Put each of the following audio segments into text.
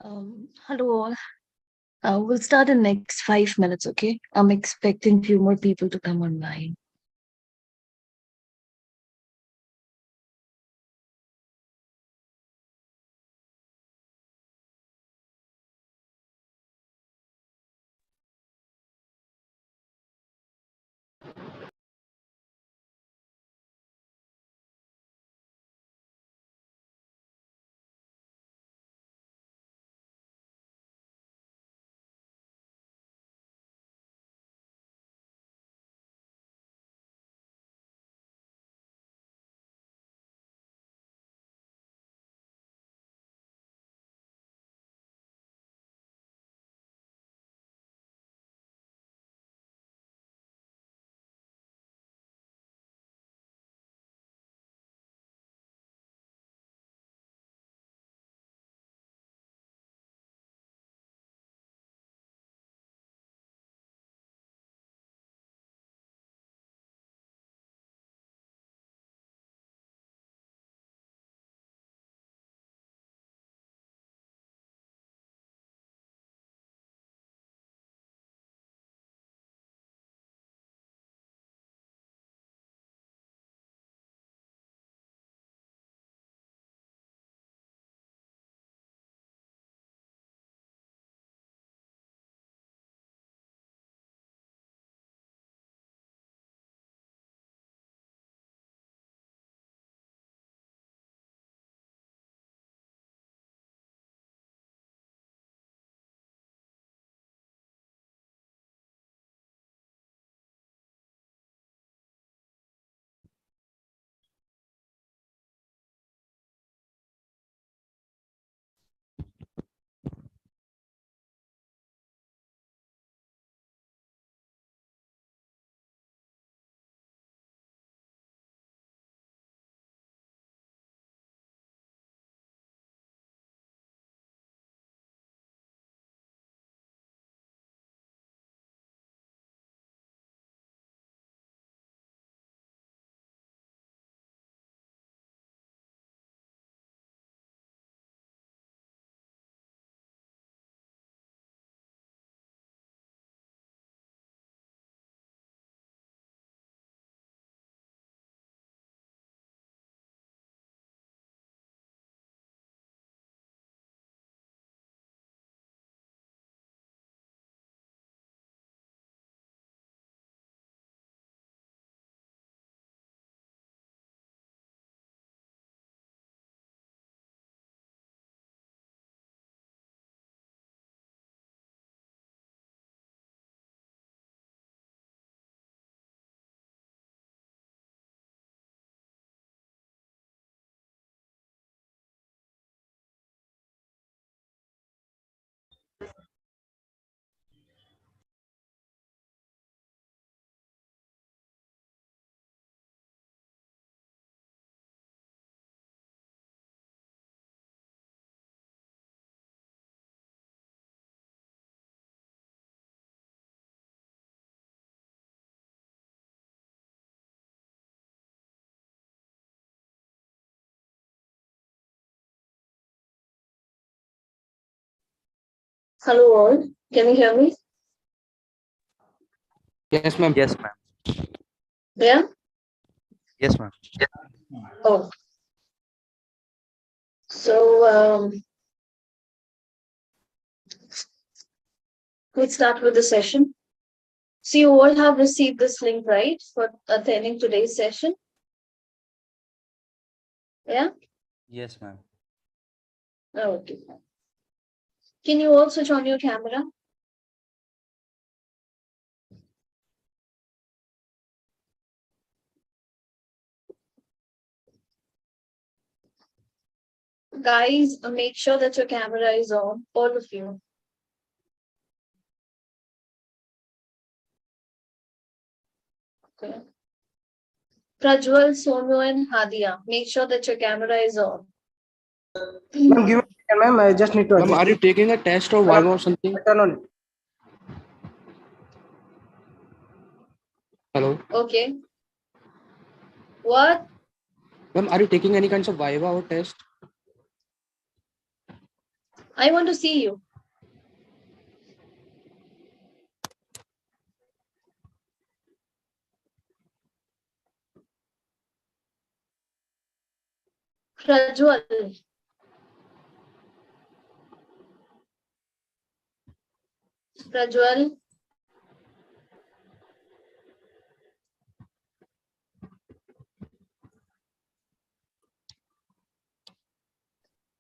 Hello all. We'll start in next 5 minutes, okay? I'm expecting few more people to come online. Hello all. Can you hear me? Yes, ma'am. Yes, ma'am. Yeah? Yes, ma'am. Oh. So let's start with the session. So you all have received this link, right? For attending today's session? Yeah? Yes, ma'am. Okay. Can you all switch on your camera? Guys, make sure that your camera is on, all of you. Okay. Prajwal, Sonu, and Hadia, make sure that your camera is on. Ma'am, give me a second, ma'am. I just need to. Ma'am, are you taking a test or vibe or something? Turn on it. Hello. Okay. What? Ma'am, are you taking any kinds of viva or test? I want to see you. Prajwal. Prajwal.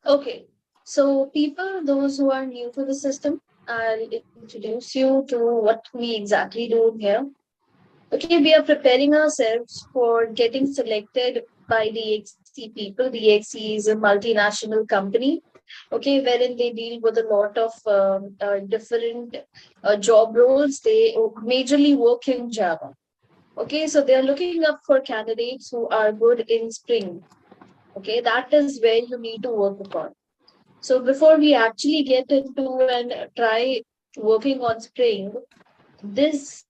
Okay. So people, those who are new to the system, I'll introduce you to what we exactly do here. Okay, we are preparing ourselves for getting selected by DXC people. DXC is a multinational company, okay, wherein they deal with a lot of different job roles. They majorly work in Java. Okay, so they are looking up for candidates who are good in Spring. Okay, that is where you need to work upon. So before we actually get into and try working on Spring, these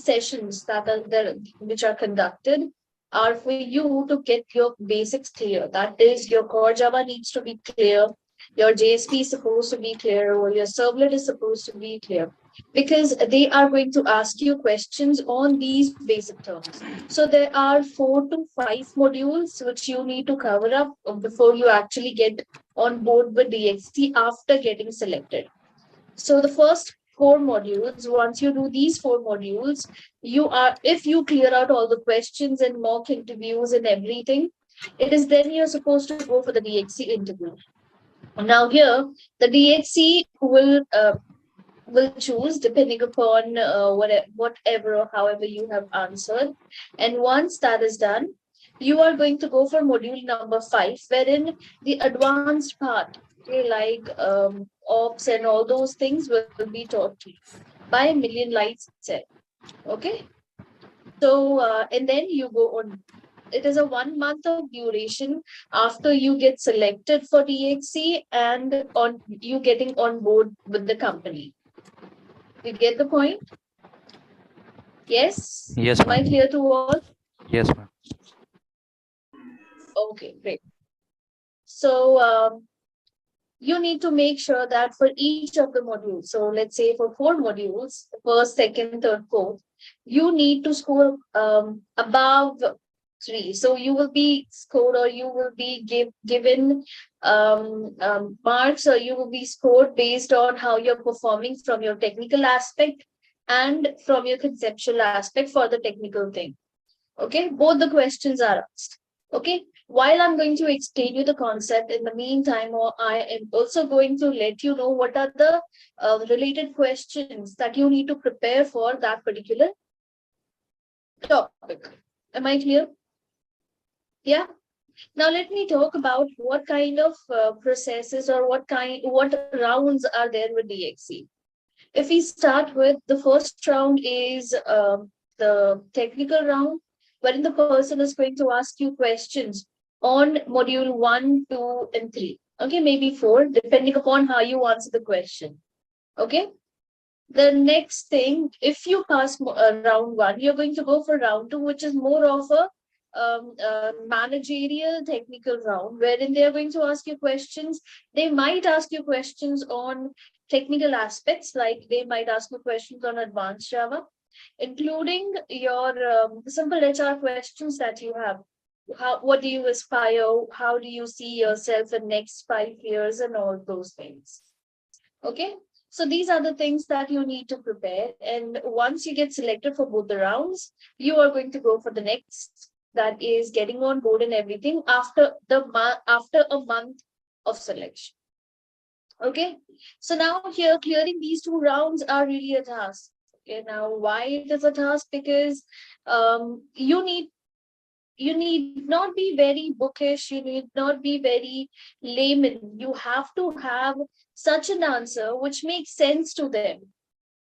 sessions that are there, which are conducted, are for you to get your basics clear. That is, your core Java needs to be clear, your JSP is supposed to be clear, or your servlet is supposed to be clear, because they are going to ask you questions on these basic terms. So there are 4 to 5 modules which you need to cover up before you actually get on board with DXC after getting selected. So the first 4 modules, once you do these 4 modules, if you clear out all the questions and mock interviews and everything, it is then you're supposed to go for the DXC interview. Now here, the DXC will choose depending upon whatever or however you have answered. And once that is done, you are going to go for module number 5, wherein the advanced part, okay, like ops and all those things will be taught to you by Millionlights itself. Okay. So, and then you go on. It is a 1 month of duration after you get selected for DXC and on you getting on board with the company. You get the point? Yes? Yes, Am I ma'am. clear to all? Yes, ma'am. Okay, great. So you need to make sure that for each of the modules, so let's say for 4 modules, first, second, third, fourth, you need to score above 3. So you will be scored, or you will be given marks, or you will be scored based on how you're performing from your technical aspect and from your conceptual aspect for the technical thing. Okay, both the questions are asked. Okay, while I'm going to explain you the concept, in the meantime, or I am also going to let you know what are the related questions that you need to prepare for that particular topic. Am I clear? Yeah. Now let me talk about what kind of processes, or what rounds are there with DXC. If we start with the first round is the technical round, wherein the person is going to ask you questions on module 1, 2, and 3. Okay, maybe 4, depending upon how you answer the question. Okay. The next thing, if you pass round 1, you're going to go for round 2, which is more of a managerial technical round, wherein they are going to ask you questions. They might ask you questions on technical aspects, like they might ask you questions on advanced Java, including your simple HR questions that you have. What do you aspire? How do you see yourself in next 5 years, and all those things? Okay. So these are the things that you need to prepare. And once you get selected for both the rounds, you are going to go for the next, that is getting on board and everything after a month of selection. Okay. So now here, clearing these 2 rounds are really a task. Okay. Now, why it is a task? Because you need not be very bookish, you need not be very layman. You have to have such an answer which makes sense to them.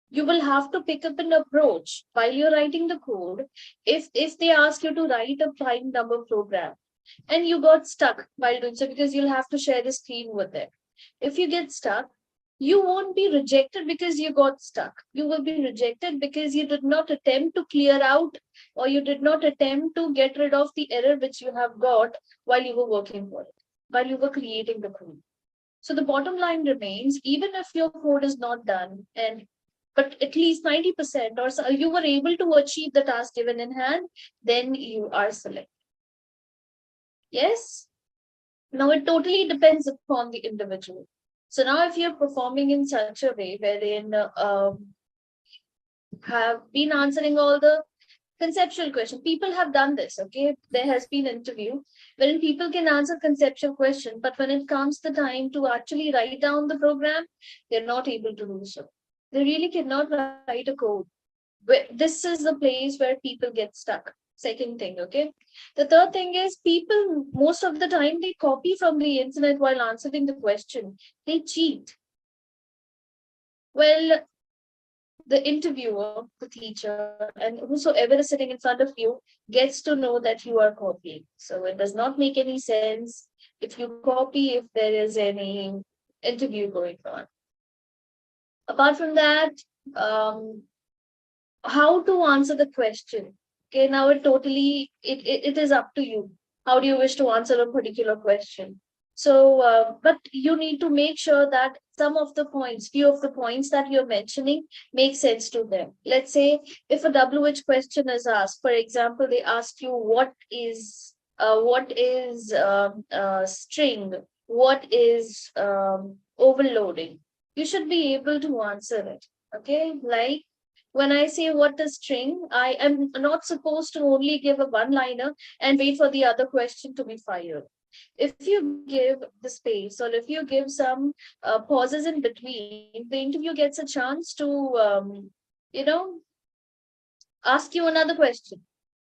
You will have to pick up an approach while you're writing the code. If they ask you to write a prime number program and you got stuck while doing so, because you'll have to share the screen with them. If you get stuck, you won't be rejected because you got stuck. You will be rejected because you did not attempt to clear out, or you did not attempt to get rid of the error which you have got while you were working for it, while you were creating the code. So the bottom line remains, even if your code is not done, and but at least 90% or so you were able to achieve the task given in hand, then you are selected. Yes. Now it totally depends upon the individual. So now if you're performing in such a way wherein have been answering all the conceptual question. People have done this, okay? There has been interview wherein people can answer conceptual question, but when it comes the time to actually write down the program, they're not able to do so. They really cannot write a code. This is the place where people get stuck. Second thing, okay? The third thing is people most of the time they copy from the internet while answering the question. They cheat. Well, the interviewer, the teacher, and whosoever is sitting in front of you gets to know that you are copying. So it does not make any sense if you copy if there is any interview going on. Apart from that, um, how to answer the question. Okay, now it is up to you. How do you wish to answer a particular question? So, but you need to make sure that few of the points that you're mentioning make sense to them. Let's say if a WH question is asked, for example, they ask you what is string, what is overloading. You should be able to answer it. Okay, like when I say what is string, I am not supposed to only give a one liner and wait for the other question to be fired. If you give the space or if you give some pauses in between, the interview gets a chance to, you know, ask you another question,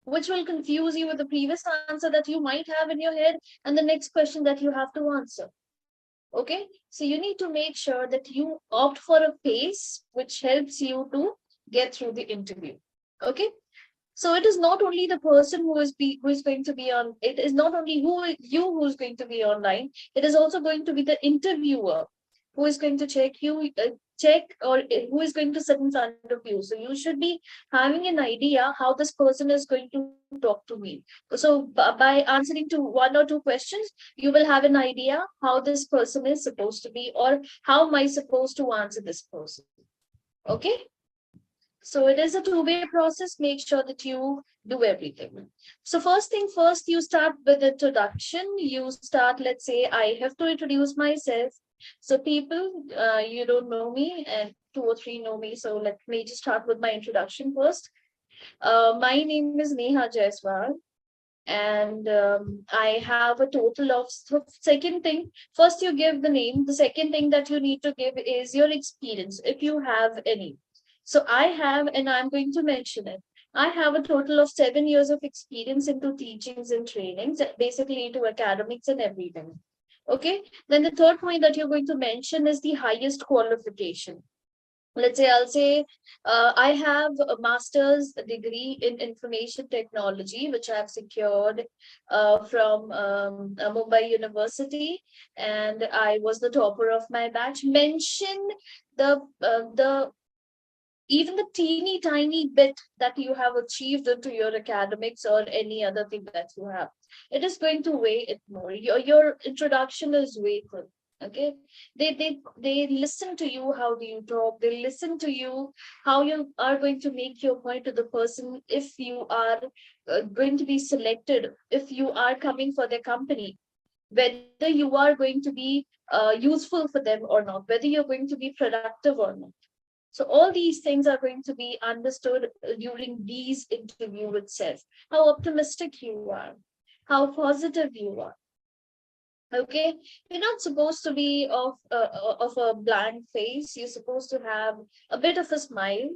which will confuse you with the previous answer that you might have in your head and the next question that you have to answer. Okay, so you need to make sure that you opt for a pace which helps you to get through the interview. Okay, so it is not only the person who is going to be on. It is not only who is going to be online. It is also going to be the interviewer who is going to check or who is going to sit in front of you. So you should be having an idea how this person is going to talk to me. So by answering to one or two questions, you will have an idea how this person is supposed to be or how am I supposed to answer this person. Okay. So it is a two-way process. Make sure that you do everything. So first thing first, you start with introduction. You start, let's say, I have to introduce myself. So people, you don't know me and two or three know me. So let me just start with my introduction first. My name is Neha Jaiswal and I have a total of second thing. First, you give the name. The second thing that you need to give is your experience, if you have any. So I have, and I'm going to mention it. I have a total of 7 years of experience into teachings and trainings, basically into academics and everything. Okay. Then the third point that you're going to mention is the highest qualification. Let's say I'll say I have a master's degree in information technology, which I've secured from Mumbai University, and I was the topper of my batch. Mention the even the teeny tiny bit that you have achieved into your academics or any other thing that you have, it is going to weigh it more. Your introduction is weighful. Okay, they listen to you, how do you talk, they listen to you how you are going to make your point to the person, if you are going to be selected, if you are coming for their company, whether you are going to be useful for them or not, whether you're going to be productive or not. So all these things are going to be understood during these interview itself. How optimistic you are, how positive you are. Okay, you're not supposed to be of a blank face. You're supposed to have a bit of a smile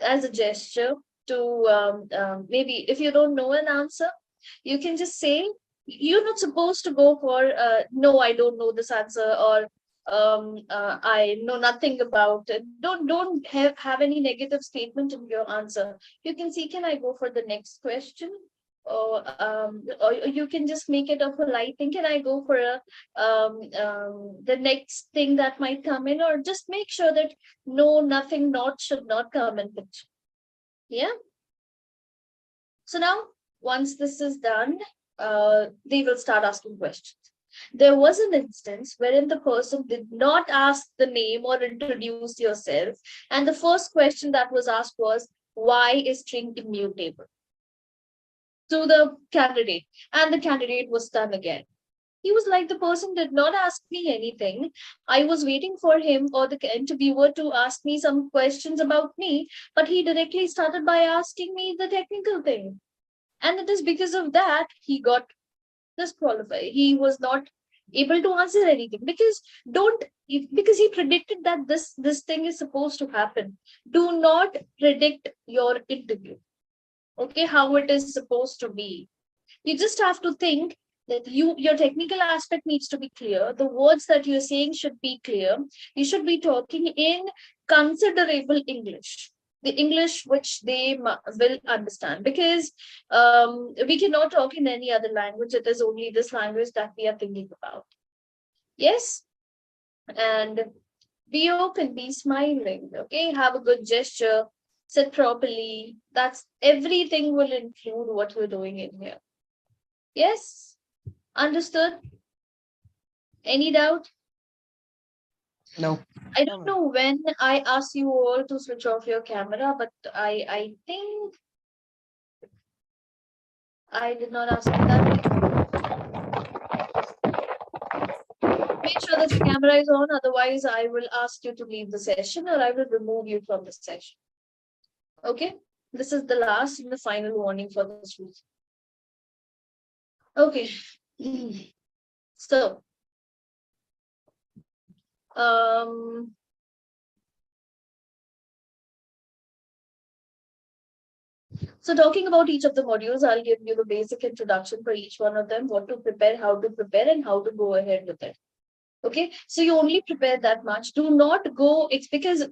as a gesture to maybe if you don't know an answer, you can just say you're not supposed to go for no, I don't know this answer or I know nothing about it. Don't have any negative statement in your answer. You can see, can I go for the next question? Or you can just make it a polite thing. Can I go for the next thing that might come in, or just make sure that no, nothing, not should not come in picture. Yeah. So now, once this is done, they will start asking questions. There was an instance wherein the person did not ask the name or introduce yourself, and the first question that was asked was, why is string immutable? To the candidate, and the candidate was stunned again. He was like, the person did not ask me anything. I was waiting for him or the interviewer to ask me some questions about me, but he directly started by asking me the technical thing. And it is because of that he got disqualified. He was not able to answer anything because don't because he predicted that this thing is supposed to happen. Do not predict your interview. Okay, how it is supposed to be. You just have to think that your technical aspect needs to be clear. The words that you're saying should be clear. You should be talking in considerable English, the English which they will understand, because we cannot talk in any other language. It is only this language that we are thinking about. Yes, and be open, be smiling. Okay, have a good gesture, sit properly. That's everything will include what we're doing in here. Yes, understood. Any doubt? No. I don't know when I asked you all to switch off your camera, but I think I did not ask you that. Make sure that your camera is on, otherwise I will ask you to leave the session or I will remove you from the session. Okay? This is the last and the final warning for this week. Okay. So, um, so talking about each of the modules, I'll give you the basic introduction for each one of them, what to prepare, how to prepare, and how to go ahead with it. Okay, so you only prepare that much. Do not go, it's because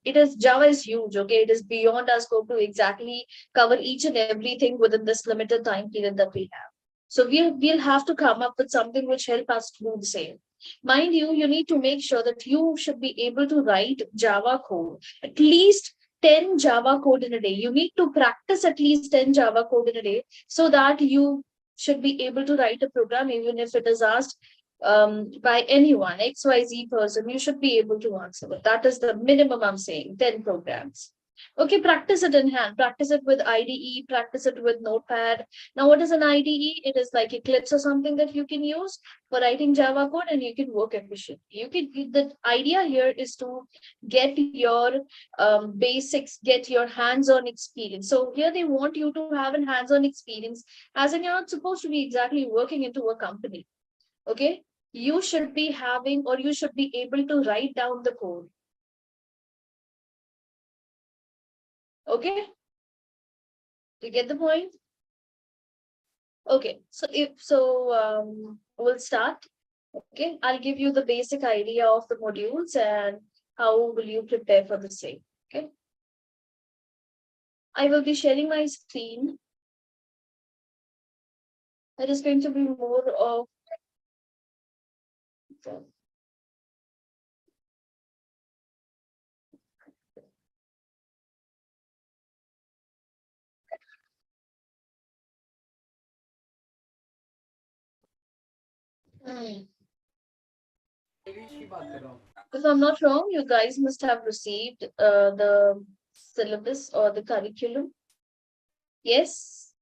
it is Java is huge. Okay, it is beyond our scope to exactly cover each and everything within this limited time period that we have. So we'll have to come up with something which help us to do the same. Mind you, you need to make sure that you should be able to write Java code, at least 10 Java code in a day. You need to practice at least 10 Java code in a day so that you should be able to write a program, even if it is asked by anyone, XYZ person, you should be able to answer it. That is the minimum I'm saying, 10 programs. Okay, practice it in hand, practice it with IDE, practice it with Notepad. Now, what is an IDE? It is like Eclipse or something that you can use for writing Java code and you can work efficiently. The idea here is to get your basics, get your hands-on experience. So here they want you to have a hands-on experience, as in you're not supposed to be exactly working into a company. Okay, you should be having or you should be able to write down the code. Okay, you get the point? Okay, so we'll start. Okay, I'll give you the basic idea of the modules and how will you prepare for the same. Okay, I will be sharing my screen. It is going to be more of if I'm not wrong, you guys must have received the syllabus or the curriculum. Yes,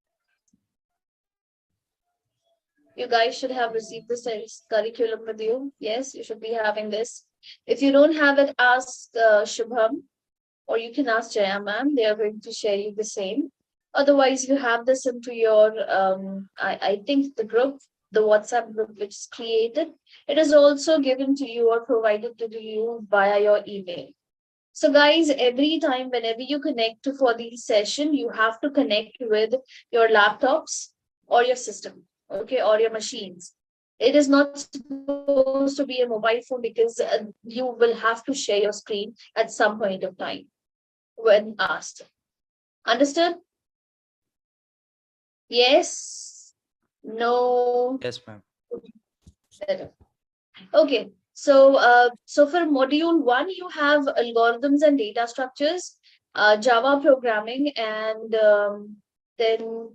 you guys should have received this curriculum with you. Yes, you should be having this. If you don't have it, ask Shubham, or you can ask Jaya ma'am. They are going to share you the same. Otherwise, you have this into your, I think the group, the WhatsApp group which is created. It is also given to you or provided to you via your email. So guys, every time whenever you connect to for the session, you have to connect with your laptops or your system, okay, or your machines. It is not supposed to be a mobile phone because you will have to share your screen at some point of time when asked. Understood? Yes? No? Yes, ma'am. Okay, so for module one, you have algorithms and data structures, Java programming, and then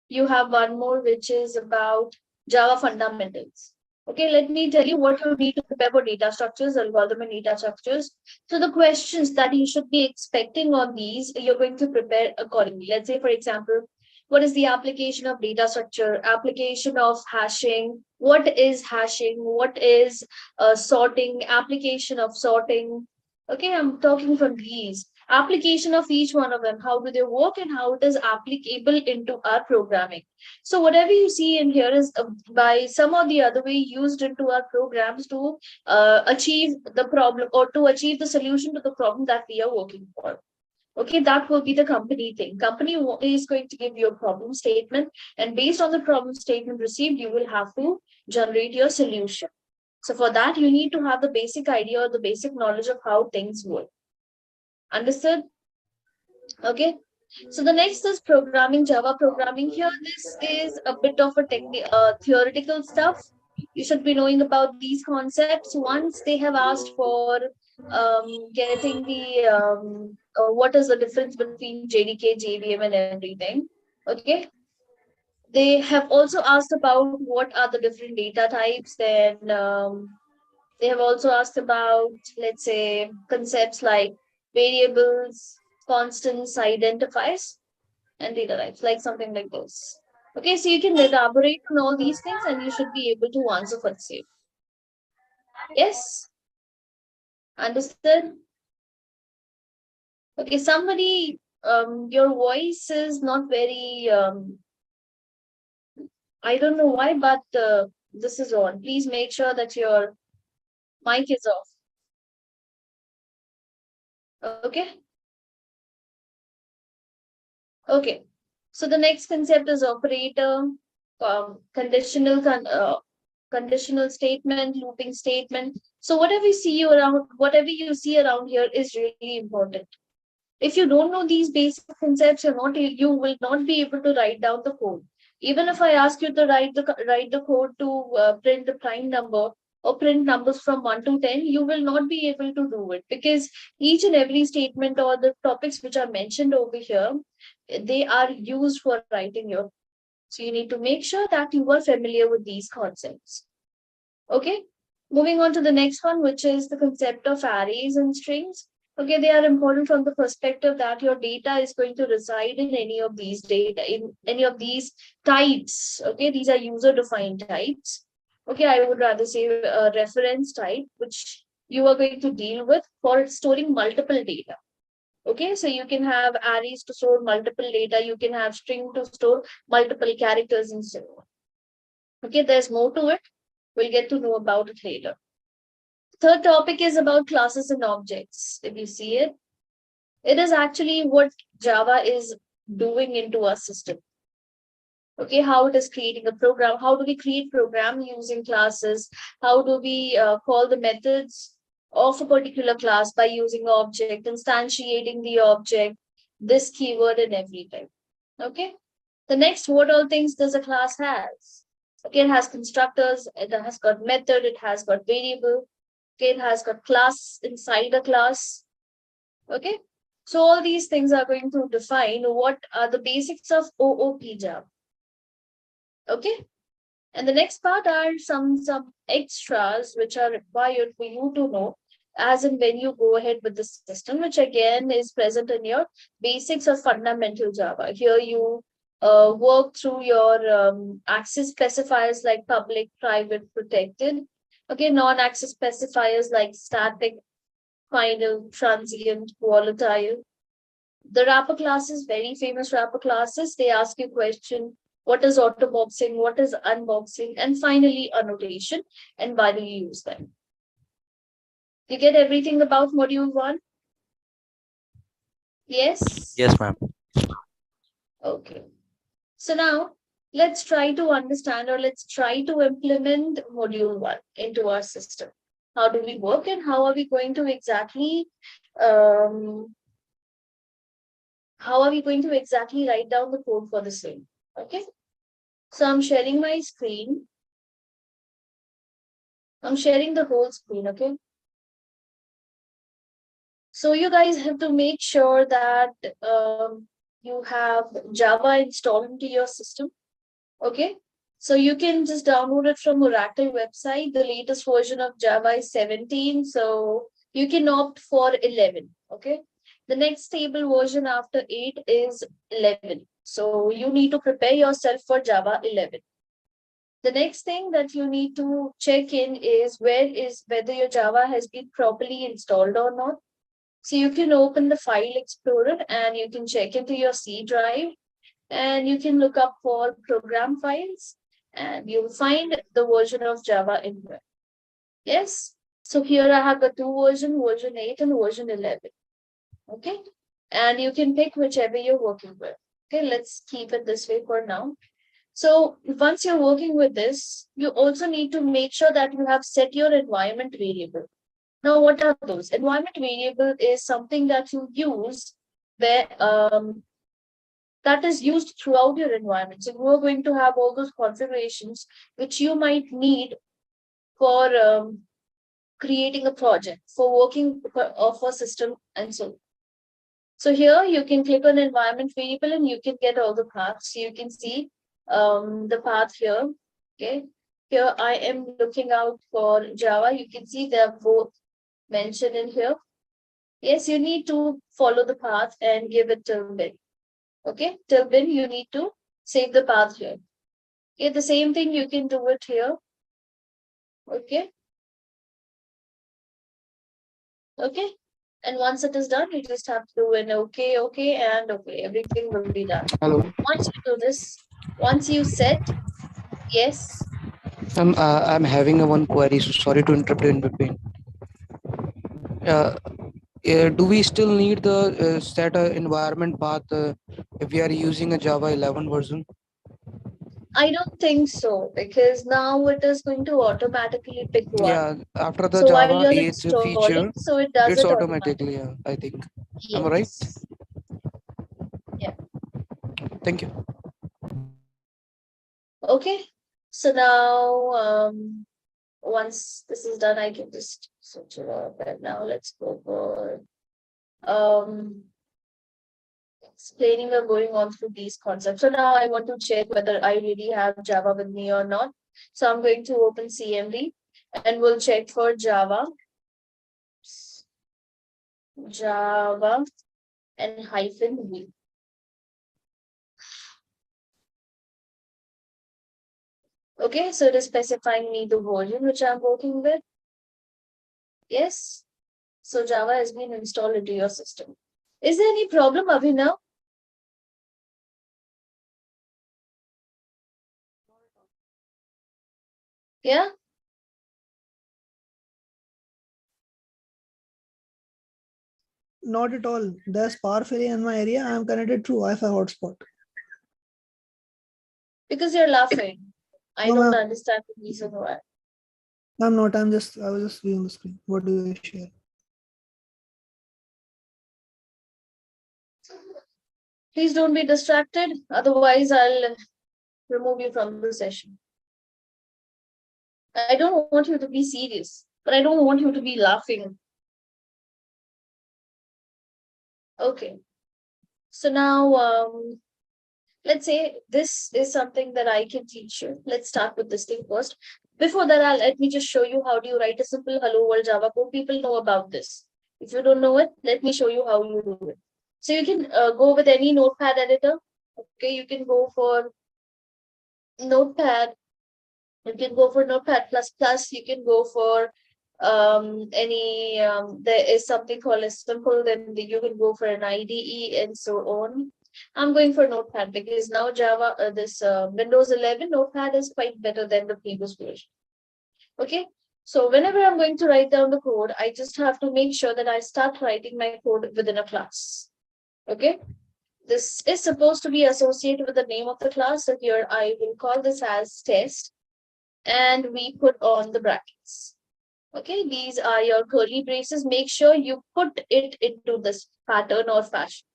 you have one more which is about Java fundamentals. Okay, let me tell you what you need to prepare for data structures, algorithm and data structures. So the questions that you should be expecting on these, you're going to prepare accordingly. Let's say, for example, what is the application of data structure, application of hashing, what is hashing, what is sorting, application of sorting. Okay, I'm talking from these. Application of each one of them, how do they work and how it is applicable into our programming. So whatever you see in here is by some or the other way used into our programs to achieve the problem or to achieve the solution to the problem that we are working for. Okay, that will be the company thing. Company is going to give you a problem statement, and based on the problem statement received, you will have to generate your solution. So for that, you need to have the basic idea or the basic knowledge of how things work. Understood? Okay. So the next is programming, Java programming. Here, this is a bit of a theoretical stuff. You should be knowing about these concepts. Once they have asked for getting the what is the difference between JDK, JVM, and everything. Okay. They have also asked about what are the different data types. Then they have also asked about, let's say, concepts like variables, constants, identifiers, and data types, like something like this. Okay, so you can elaborate on all these things and you should be able to answer for the same. Yes, understood? Okay, somebody, your voice is not very, I don't know why, but this is on. Please make sure that your mic is off. Okay, okay. So the next concept is operator, conditional statement, looping statement. So whatever you see around here is really important. If you don't know these basic concepts, you will not be able to write down the code. Even if I ask you to write the code to print the prime number or print numbers from 1 to 10, you will not be able to do it because each and every statement or the topics which are mentioned over here, they are used for writing your. So you need to make sure that you are familiar with these concepts. Okay. Moving on to the next one, which is the concept of arrays and strings. Okay, they are important from the perspective that your data is going to reside in in any of these types. Okay, these are user defined types. Okay, I would rather say a reference type, which you are going to deal with for storing multiple data. Okay, so you can have arrays to store multiple data, you can have string to store multiple characters and so on. Okay, there's more to it. We'll get to know about it later. Third topic is about classes and objects. If you see it, it is actually what Java is doing into our system. Okay, how it is creating a program. How do we create program using classes? How do we call the methods of a particular class by using object, instantiating the object, this keyword and everything. Okay. The next, what all things does a class has? Okay, it has constructors, it has got method, it has got variable, okay, it has got class inside a class. Okay, so all these things are going to define what are the basics of OOP Java. Okay, and the next part are some extras which are required for you to know as and when you go ahead with the system, which again is present in your basics of fundamental Java. Here you work through your access specifiers like public, private, protected. Okay, non-access specifiers like static, final, transient, volatile. The wrapper classes, very famous wrapper classes, they ask you question, what is autoboxing, what is unboxing, and finally annotation, and why do you use them? You get everything about module 1? Yes? Yes, ma'am. Okay. So now let's try to understand or let's try to implement module 1 into our system. How do we work and how are we going to um, write down the code for the same? Okay. So I'm sharing my screen. I'm sharing the whole screen, okay? So you guys have to make sure that you have Java installed into your system, okay? So you can just download it from Oracle website. The latest version of Java is 17. So you can opt for 11. Okay. The next stable version after 8 is 11. So you need to prepare yourself for Java 11. The next thing that you need to check in is whether your Java has been properly installed or not. So you can open the file explorer and you can check into your C drive and you can look up for program files and you'll find the version of Java in here. Yes. So here I have the two version 8 and version 11. Okay. And you can pick whichever you're working with. Okay. Let's keep it this way for now. So once you're working with this, you also need to make sure that you have set your environment variable. Now, what are those? Environment variable is something that you use where that is used throughout your environment. So you are going to have all those configurations which you might need for creating a project, for working of a system, and so on. So here you can click on environment variable and you can get all the paths. So you can see the path here. Okay. Here I am looking out for Java. You can see they're both mentioned in here. Yes, you need to follow the path and give it till bin. Okay. Till bin, you need to save the path here. Okay. The same thing you can do it here. Okay. Okay. And once it is done, you just have to do an okay, okay, and okay. Everything will be done. Hello. Once you do this, once you set, yes. I'm having a one query, so sorry to interrupt in between. Do we still need the set environment path if we are using a Java 11 version? I don't think so because now it is going to automatically pick one. Yeah, after the So while Java you're 8 installing, feature, so it does it's it automatically. automatically, I think. Am I right? Yes. Yeah. Thank you. Okay. So now, once this is done, I can just switch it off. And now let's go for um explaining or going on through these concepts. So now I want to check whether I really have Java with me or not. So I'm going to open CMD and we'll check for Java and -v. Okay, so it is specifying me the version which I'm working with. Yes. So Java has been installed into your system. Is there any problem, Abhinav? Yeah. Not at all. There's power failure in my area. I'm connected through Wi-Fi hotspot. Because you're laughing. I No, don't ma'am. understand the reason why. I'm not. I was just viewing the screen. What do you share? Please don't be distracted. Otherwise, I'll remove you from the session. I don't want you to be serious, but I don't want you to be laughing. Okay. So now, let's say this is something that I can teach you. Let's start with this thing first. Before that, let me just show you how do you write a simple hello world Java code. People know about this. If you don't know it, let me show you how you do it. So you can go with any notepad editor. Okay, you can go for notepad. You can go for notepad plus plus. You can go for any there is something called a simple, then you can go for an IDE and so on. I'm going for notepad because now Java this Windows 11 notepad is quite better than the previous version. Okay, so whenever I'm going to write down the code, I just have to make sure that I start writing my code within a class. Okay, this is supposed to be associated with the name of the class, so here I will call this as test and we put on the brackets. Okay, these are your curly braces. Make sure you put it into this pattern or fashion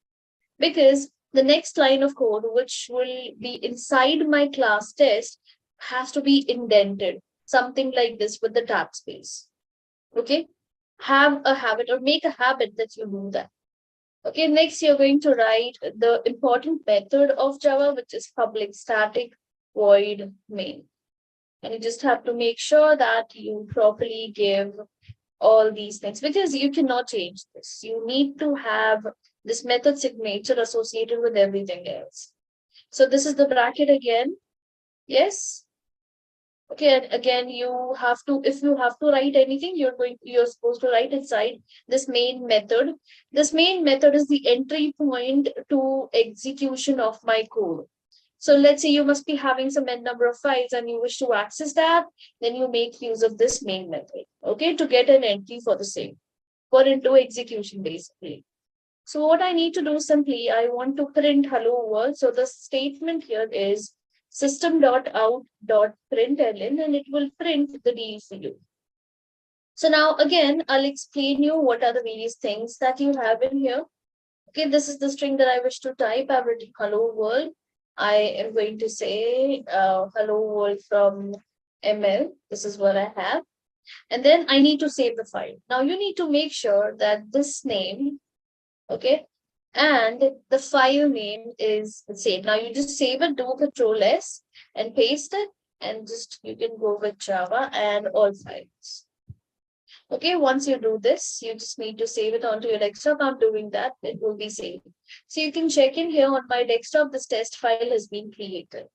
because the next line of code, which will be inside my class test, has to be indented, something like this with the tab space. Okay, have a habit or make a habit that you do that. Okay, next you're going to write the important method of Java, which is public static void main. And you just have to make sure that you properly give all these things because you cannot change this. You need to have this method signature associated with everything else. So this is the bracket again. Yes. Okay, and again, you have to, if you have to write anything, you're supposed to write inside this main method. This main method is the entry point to execution of my code. So let's say you must be having some n number of files and you wish to access that, then you make use of this main method, okay, to get an entry for the same, for into execution basically. So what I need to do simply, I want to print hello world. So the statement here is system.out.println and it will print the deal for you. So now again, I'll explain you what are the various things that you have in here. Okay, this is the string that I wish to type. I've written hello world. I am going to say hello world from ML. This is what I have. And then I need to save the file. Now you need to make sure that this name, okay, and the file name is the same. Now you just save it, do Control S and paste it, and just you can go with Java and all files. Okay, once you do this, you just need to save it onto your desktop. I'm doing that, it will be saved. So you can check in here on my desktop, this test file has been created.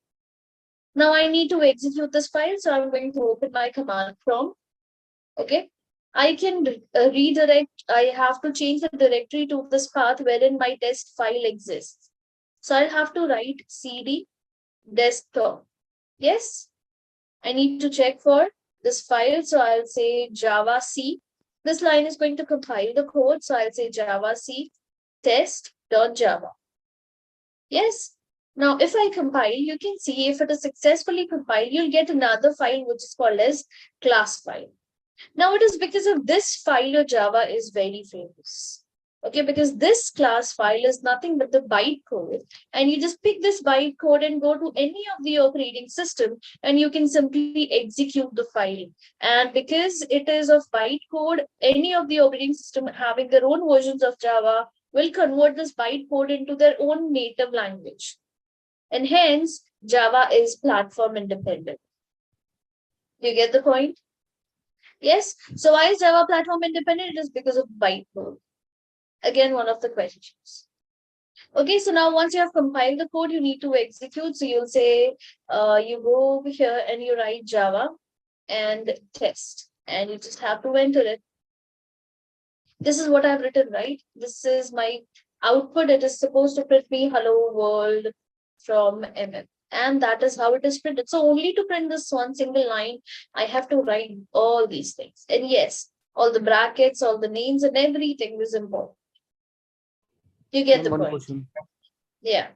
Now I need to execute this file, so I'm going to open my command prompt. Okay, I can redirect, I have to change the directory to this path wherein my test file exists. So I'll have to write cd desktop. Yes, I need to check for this file. So I'll say Java C. This line is going to compile the code. So I'll say Java C test.java. Yes. Now, if I compile, you can see if it is successfully compiled, you'll get another file which is called as class file. Now, it is because of this file of Java is very famous. Okay, because this class file is nothing but the bytecode, and you just pick this bytecode and go to any of the operating system, and you can simply execute the file. And because it is of bytecode, any of the operating system having their own versions of Java will convert this bytecode into their own native language. And hence, Java is platform independent. You get the point? Yes. So why is Java platform independent? It is because of bytecode. Again, one of the questions. Okay, so now once you have compiled the code, you need to execute. So you'll say, you go over here and you write Java and test, and you just have to enter it. This is what I've written, right? This is my output. It is supposed to print me hello world from ML. And that is how it is printed. So only to print this one single line, I have to write all these things. And yes, all the brackets, all the names and everything is important. You get the One point. question. Yeah.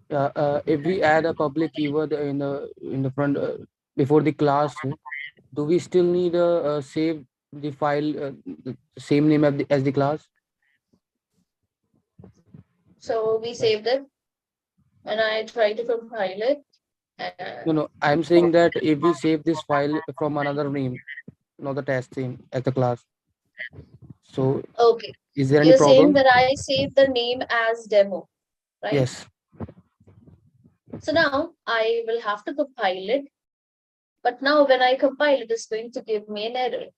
Yeah, if we add a public keyword in the front before the class, do we still need a save the file the same name as the class? So we saved it and I try to compile it. No, I'm saying that if we save this file from another name, not the test name as the class. So Okay. is there any You're saying problem? that I saved the name as demo, right? Yes. So now I will have to compile it. But now when I compile it, it's going to give me an error.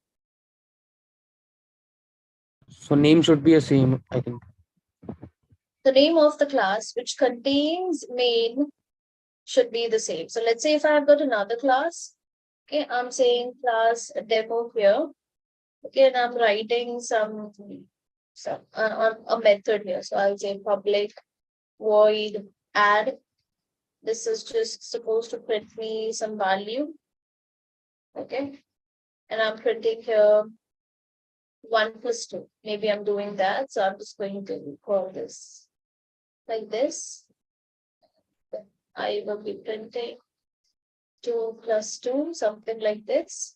So name should be the same, I think. The name of the class which contains main should be the same. So let's say if I have got another class, okay, I'm saying class demo here. Okay, and I'm writing some on a method here. So I'll say public void add. This is just supposed to print me some value. Okay, and I'm printing here 1 plus 2. Maybe I'm doing that. So I'm just going to call this like this. I will be printing 2 plus 2, something like this.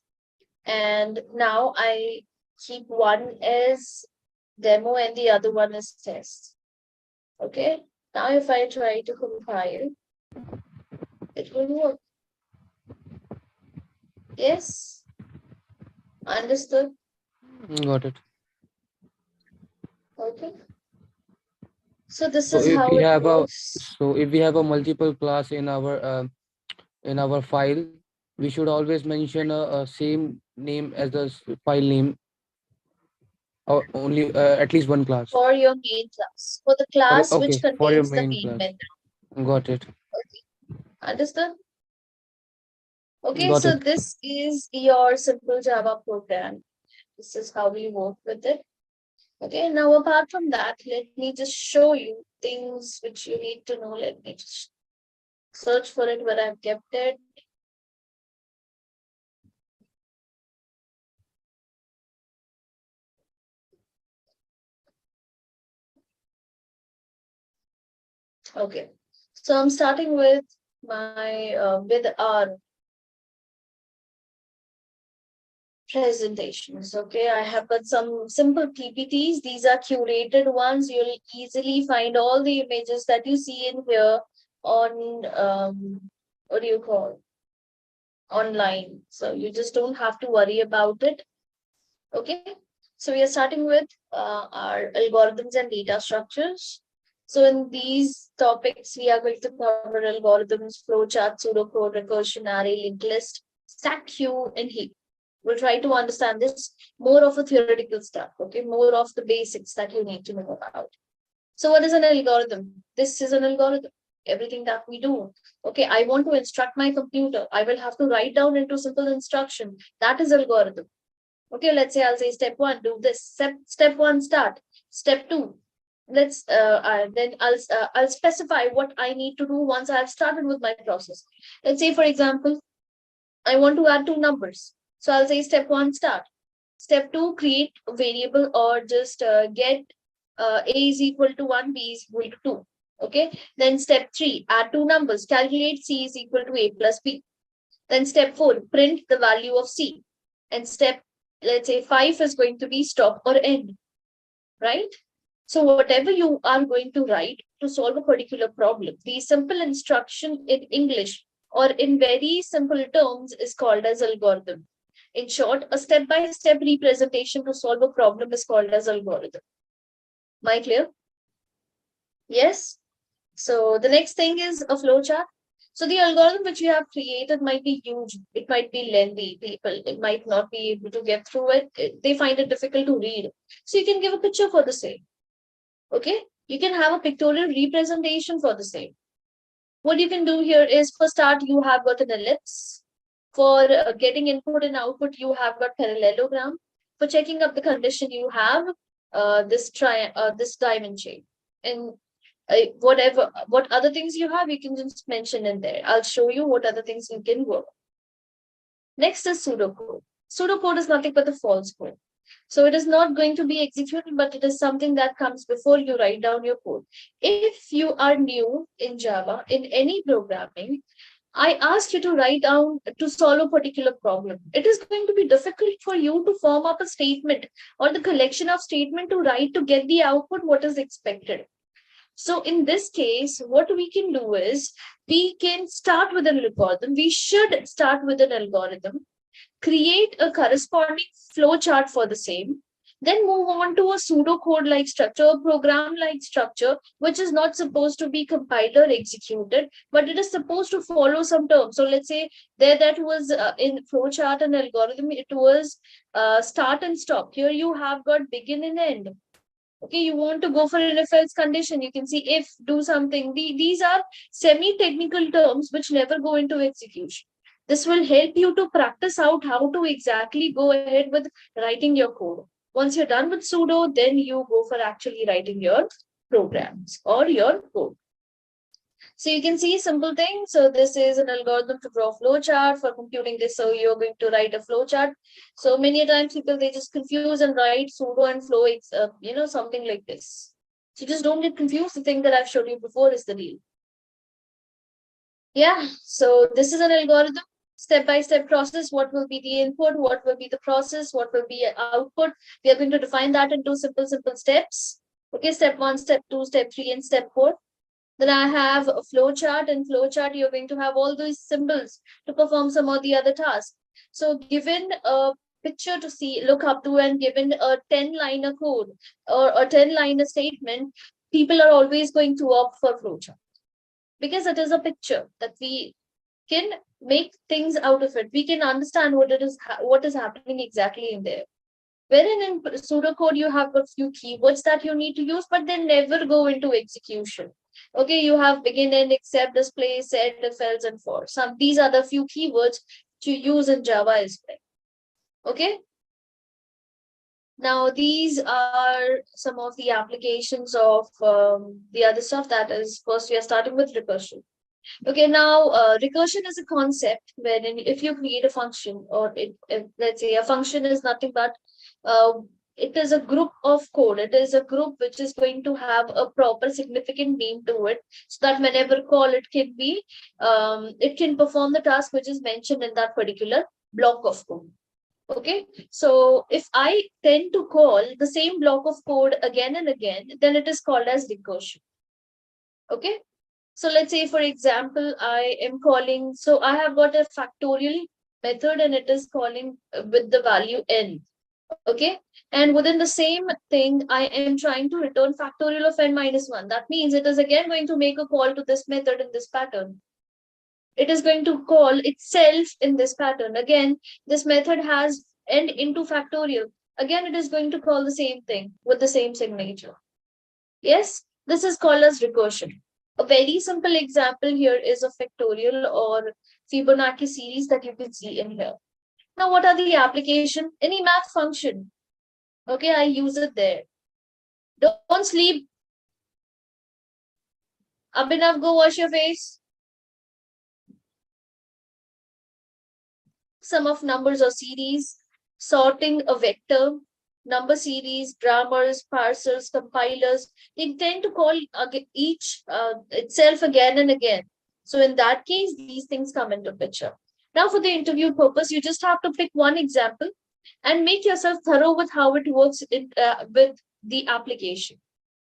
And now I keep one as demo and the other one is test. Okay. Now if I try to compile, it will work. Yes. Understood. Got it. Okay. So this So is if how we it have a works. so if we have a multiple class in our in our file, we should always mention a same name as the file name, or only at least one class. For your main class, for the class which Okay, for your contains the main main class. method. Got it. Okay. Understood? Okay, Got so it. this is your simple Java program. This is how we work with it. Okay, now apart from that, let me just show you things which you need to know. Let me just search for it where I've kept it. Okay, so I'm starting with our presentations. Okay, I have got some simple PPTs. These are curated ones. You'll easily find all the images that you see in here on what do you call online. So you just don't have to worry about it. Okay, so we are starting with our algorithms and data structures. So in these topics, we are going to cover algorithms, flowchart, pseudocode, recursion, array, linked list, stack, queue, and heap. We'll try to understand this more of a theoretical stuff, okay, more of the basics that you need to know about. So what is an algorithm? This is an algorithm. Everything that we do. Okay, I want to instruct my computer. I will have to write down into simple instruction. That is algorithm. Okay, let's say I'll say step one, do this. Step one, start. Step two, then I'll specify what I need to do once I've started with my process. Let's say, for example, I want to add two numbers. So I'll say step one, start. Step two, create a variable or just get a is equal to 1, b is equal to 2. Okay. Then step three, add two numbers, calculate c is equal to a plus b. Then step four, print the value of c. And step, let's say, five is going to be stop or end, right? So whatever you are going to write to solve a particular problem, the simple instruction in English or in very simple terms is called as algorithm. In short, a step-by-step representation to solve a problem is called as algorithm. Am I clear? Yes. So the next thing is a flowchart. So the algorithm which you have created might be huge. It might be lengthy. People it might not be able to get through it. They find it difficult to read. So you can give a picture for the same. Okay. You can have a pictorial representation for the same. What you can do here is for start, you have got an ellipse. For getting input and output, you have got parallelogram. For checking up the condition, you have this diamond shape. And what other things you have, you can just mention in there. I'll show you what other things you can work. Next is pseudocode. Pseudocode is nothing but the false code. So it is not going to be executed, but it is something that comes before you write down your code. If you are new in Java, in any programming, I ask you to write down to solve a particular problem. It is going to be difficult for you to form up a statement or the collection of statement to write to get the output what is expected. So in this case, what we can do is we can start with an algorithm. We should start with an algorithm, create a corresponding flow chart for the same, then move on to a pseudocode like structure, a program like structure, which is not supposed to be compiled or executed, but it is supposed to follow some terms. So let's say there that was in flowchart and algorithm, it was start and stop. Here you have got begin and end. Okay, you want to go for an if else condition, you can see if, do something. These are semi-technical terms which never go into execution. This will help you to practice out how to exactly go ahead with writing your code. Once you're done with pseudo, then you go for actually writing your programs or your code. So you can see simple things. So this is an algorithm to draw flow chart for computing this. So you're going to write a flow chart. So many times people, they just confuse and write pseudo and flow, something like this. So just don't get confused. The thing that I've showed you before is the deal. Yeah, so this is an algorithm, step-by-step process. What will be the input? What will be the process? What will be output? We are going to define that into simple steps. Okay, step one, step two, step three, and step four. Then I have a flow chart, and flow chart, you're going to have all these symbols to perform some of the other tasks. So given a picture to see, look up to, and given a 10-liner code or a 10-liner statement, people are always going to opt for flow chart because it is a picture that we can make things out of it. We can understand what is happening exactly in there. Wherein in pseudocode you have a few keywords that you need to use, but they never go into execution. Okay, you have begin and except, display, set, if, else, and for. Some these are the few keywords to use in Java as well. Okay. Now these are some of the applications of the other stuff. That is, first we are starting with recursion. Okay, now recursion is a concept wherein if you create a function, or let's say a function is nothing but uh, it is a group of code. It is a group which is going to have a proper significant name to it, so that whenever call it can perform the task which is mentioned in that particular block of code. Okay, so if I tend to call the same block of code again and again, then it is called as recursion. Okay, so let's say, for example, I am calling, so I have got a factorial method and it is calling with the value n. Okay, and within the same thing, I am trying to return factorial of n minus 1. That means it is again going to make a call to this method in this pattern. It is going to call itself in this pattern. Again, this method has n into factorial. Again, it is going to call the same thing with the same signature. Yes, this is called as recursion. A very simple example here is a factorial or Fibonacci series that you can see in here. Now, what are the application? Any math function. Okay, I use it there. Don't sleep. Abhinav, go wash your face. Sum of numbers or series, sorting a vector, number series, grammars, parsers, compilers, they tend to call each itself again and again. So in that case, these things come into picture. Now for the interview purpose, you just have to pick one example and make yourself thorough with how it works with the application.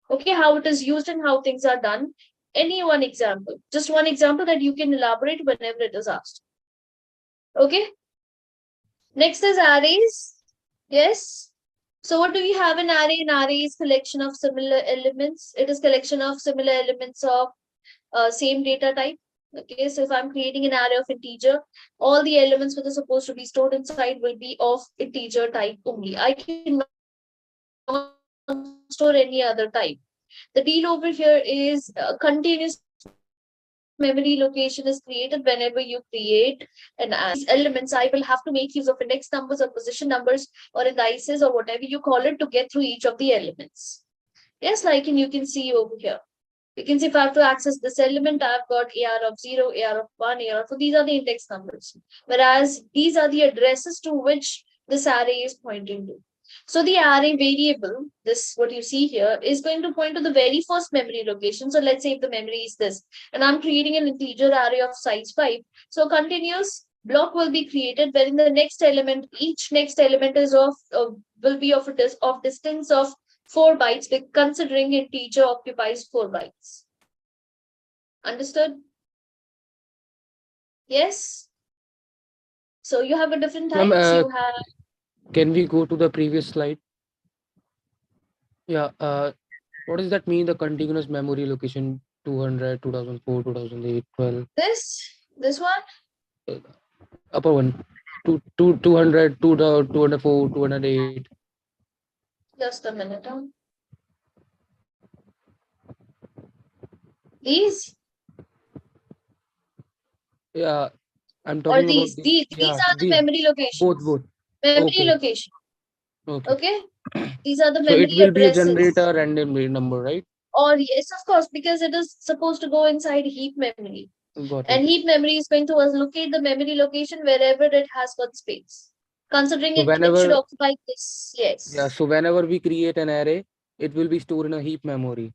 Okay, how it is used and how things are done. Any one example, just one example that you can elaborate whenever it is asked. Okay. Next is arrays. Yes. So what do we have in array? An array is collection of similar elements. It is collection of similar elements of same data type. Okay, so if I'm creating an array of integer, all the elements which are supposed to be stored inside will be of integer type only. I cannot store any other type. The deal over here is continuous memory location is created whenever you create an array. These elements, I will have to make use of index numbers or position numbers or indices or whatever you call it to get through each of the elements. Yes, like, and you can see over here. You can see if I have to access this element, I've got AR of 0, AR of 1, AR of 2. These are the index numbers. Whereas these are the addresses to which this array is pointing to. So the array variable, this what you see here, is going to point to the very first memory location. So let's say if the memory is this, and I'm creating an integer array of size 5. So continuous block will be created wherein the next element, each next element is will be of of distance of 4 bytes, considering integer occupies 4 bytes. Understood? Yes. So you have a different Ma'am, types. You have can we go to the previous slide? Yeah. What does that mean? The continuous memory location 200, 2004, 2008, 12. this one. Upper one. 200, 204, 208. Just a minute. These Yeah. I'm or talking about these? the, These yeah, are the the memory both, locations. both. Memory Okay. location. Okay. Okay. These are the So it memory will be a addresses. generator randomly number, right? Or yes, of course, because it is supposed to go inside heap memory. Got And it. heap memory is going to locate the memory location wherever it has got space. Considering So it should whenever, occupy this. yeah, Yes. so whenever we create an array, it will be stored in a heap memory.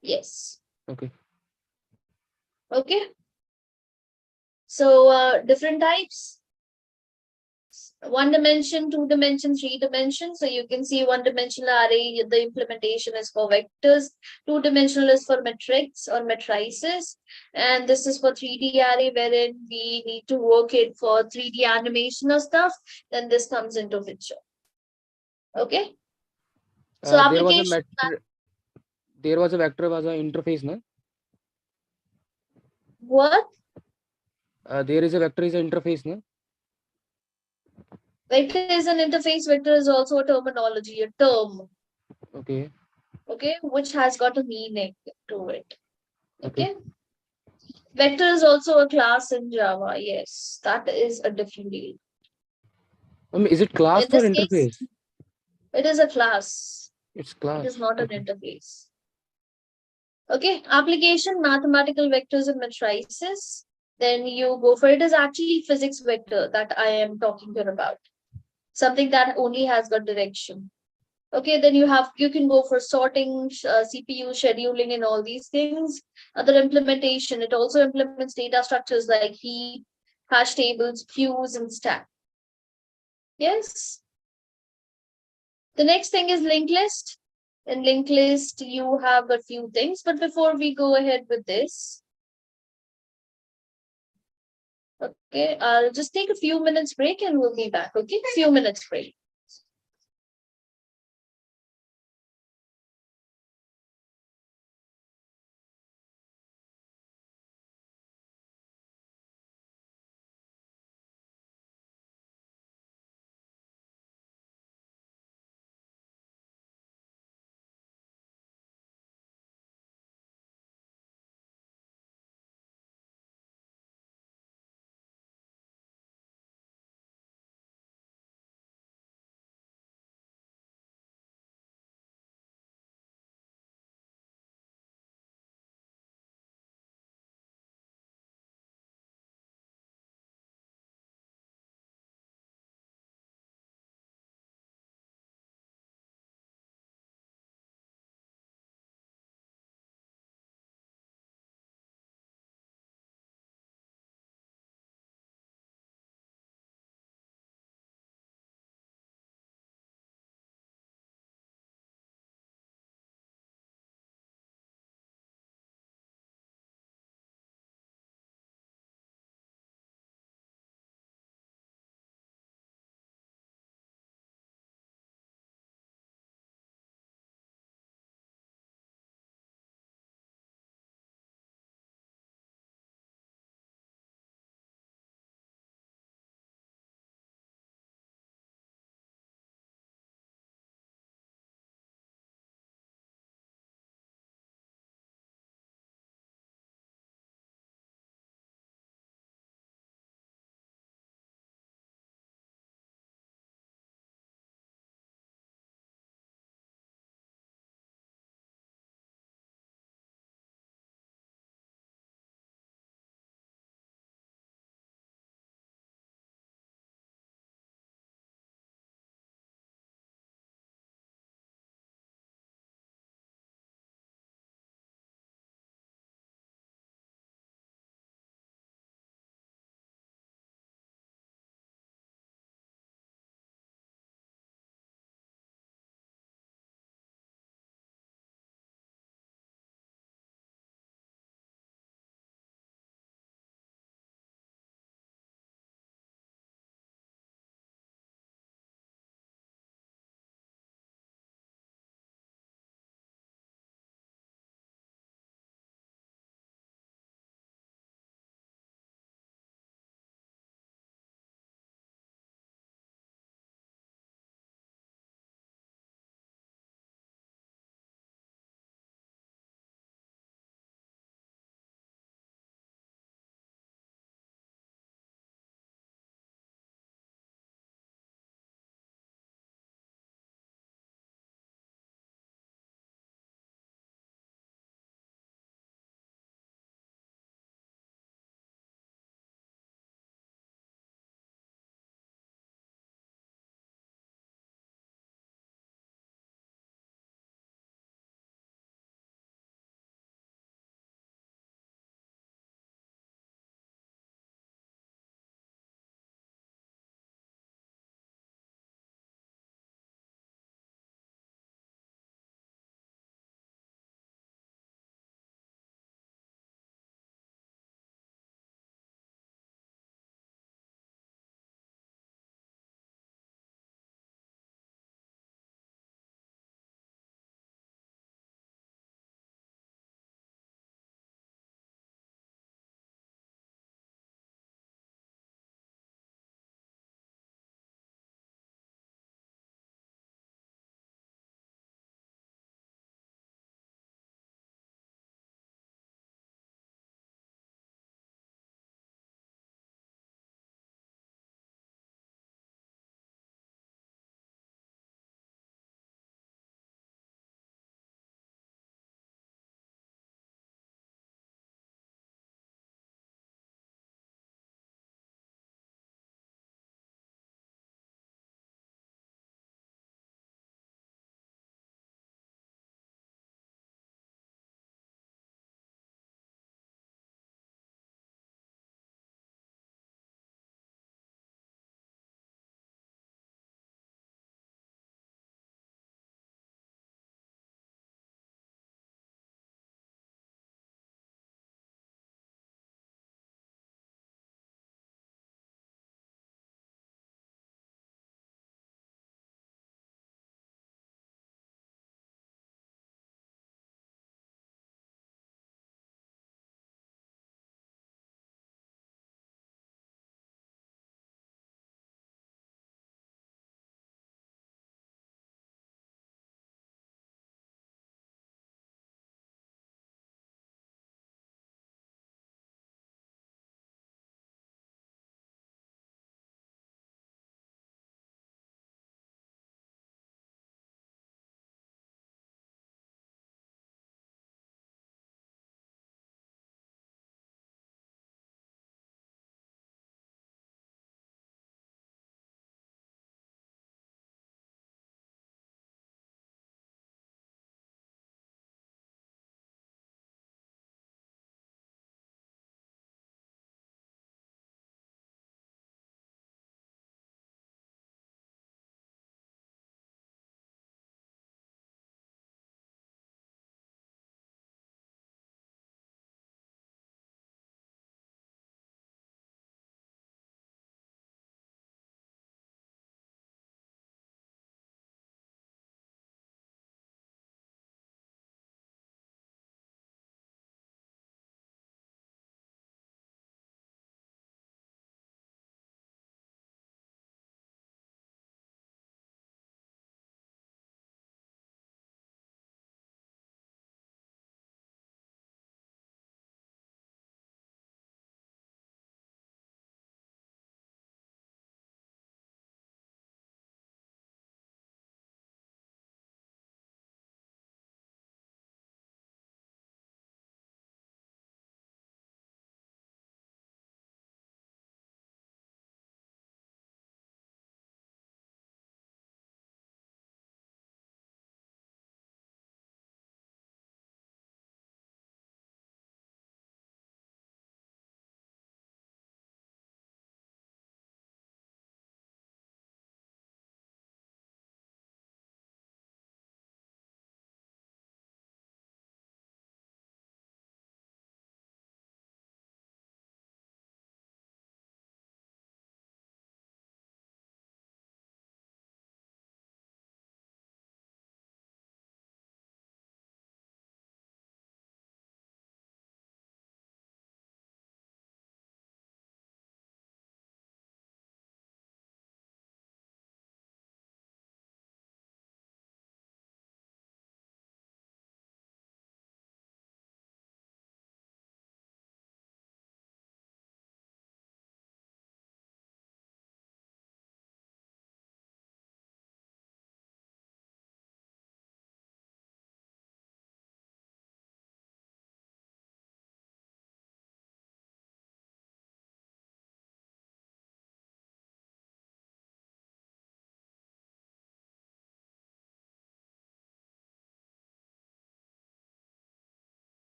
Yes. Okay. Okay. So different types. One dimension, two dimension, three dimension. So you can see one dimensional array, the implementation is for vectors, two dimensional is for matrix or matrices, and this is for 3D array wherein we need to work it for 3D animation or stuff. Then this comes into picture. Okay. So There was a application, metr there was a vector was an interface, no? what? there is a vector is an interface, no? Vector is an interface, vector is also a terminology, a term, Okay. okay, which has got a meaning to it. Okay. Okay. Vector is also a class in Java. Yes, that is a different deal. Is it class In or this case, interface? it is a class. It's It is class. not an Okay. interface. Okay, application, mathematical vectors and matrices. Then you go for it is actually physics vector that I am talking here about. Something that only has got direction. Okay, then you can go for sorting, CPU scheduling, and all these things. Other implementation, it also implements data structures like heap, hash tables, queues, and stack. Yes. The next thing is linked list. In linked list, you have a few things, but before we go ahead with this, okay, I'll just take a few minutes break and we'll be back. Okay, few minutes break.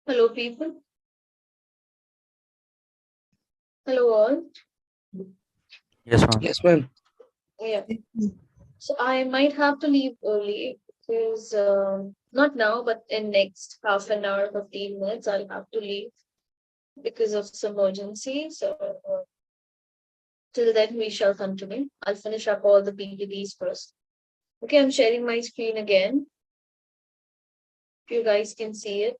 Hello, people. Hello, all. Yes, ma'am. Yes, ma'am. Yeah. So I might have to leave early because not now, but in next half an hour, 15 minutes, I'll have to leave because of some emergency. So till then, we shall continue. I'll finish up all the PPTs first. Okay, I'm sharing my screen again. If you guys can see it,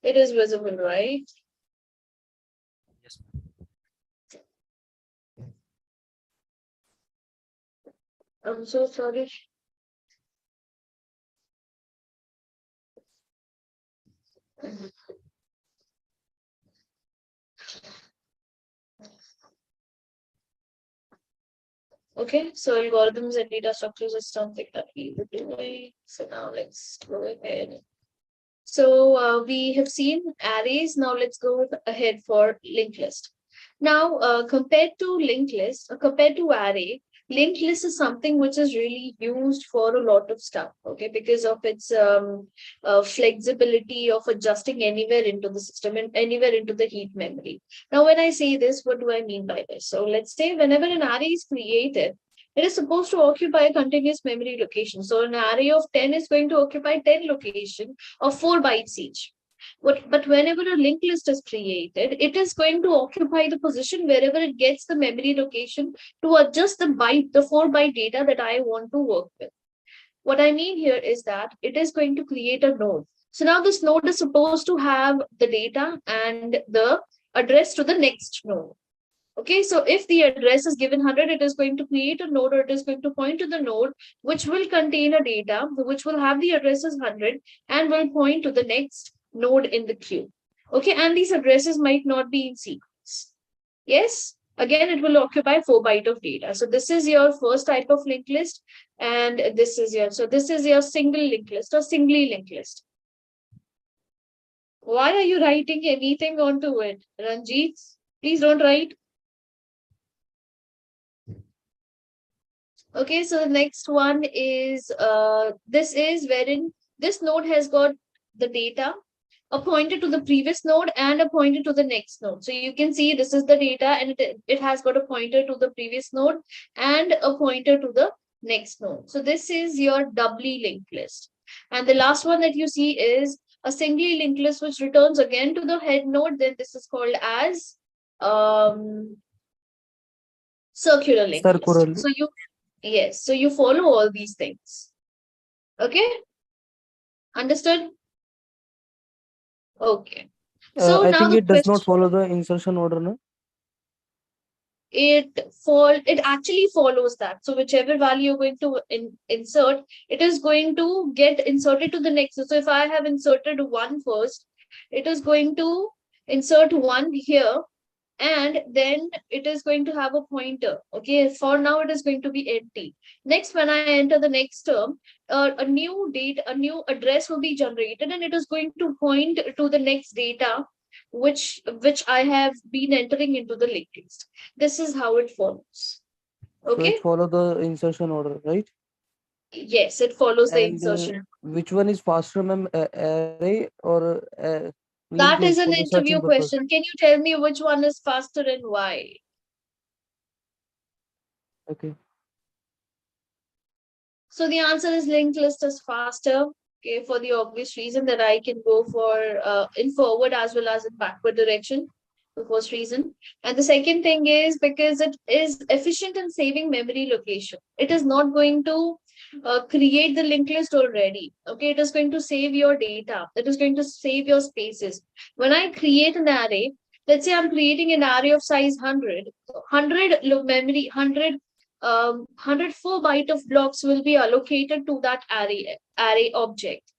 it is visible, right? Yes, ma'am. I'm so sorry. Okay, so algorithms and data structures is something that we were doing. So now let's go ahead. So we have seen arrays. Now let's go ahead for linked list. Now, compared to linked list, compared to array, linked list is something which is really used for a lot of stuff. Okay, because of its flexibility of adjusting anywhere into the system and anywhere into the heap memory. Now, when I say this, what do I mean by this? So let's say whenever an array is created, it is supposed to occupy a continuous memory location. So an array of 10 is going to occupy 10 locations of 4 bytes each. But whenever a linked list is created, it is going to occupy the position wherever it gets the memory location to adjust the 4 byte data that I want to work with. What I mean here is that it is going to create a node. So now this node is supposed to have the data and the address to the next node. Okay, so if the address is given 100, it is going to create a node, or it is going to point to the node which will contain a data, which will have the address as 100 and will point to the next node in the queue. Okay, and these addresses might not be in sequence. Yes, again, it will occupy 4 byte of data. So this is your first type of linked list, and this is your single linked list or singly linked list. Why are you writing anything onto it, Ranjit? Please don't write. Okay, so the next one is this is wherein this node has got the data appointed to the previous node and appointed to the next node. So you can see this is the data, and it has got a pointer to the previous node and a pointer to the next node. So this is your doubly linked list. And the last one that you see is a singly linked list, which returns again to the head node. Then this is called as circular linked list. Circular. So yes, so you follow all these things. Okay, understood? Okay. So I now think the it does not question, follow the insertion order, no? it actually follows that. So whichever value you're going to insert, it is going to get inserted to the next. So if I have inserted one first, it is going to insert one here, and then it is going to have a pointer. Okay, for now it is going to be empty. Next, when I enter the next term, a new address will be generated, and it is going to point to the next data which I have been entering into the linked list. This is how it follows. So it Okay, follow the insertion order, right? yes, it follows the And insertion. which one is faster, ma'am? Array or linked That list is for an the searching interview purpose? question. Can you tell me which one is faster and why? Okay. So the answer is linked list is faster, okay, for the obvious reason that I can go for in forward as well as in backward direction. The first reason. And the second thing is because it is efficient in saving memory location. It is not going to create the linked list already. Okay, it is going to save your data. It is going to save your spaces. When I create an array, let's say I'm creating an array of size 100, 100 memory, 104 byte of blocks will be allocated to that array object.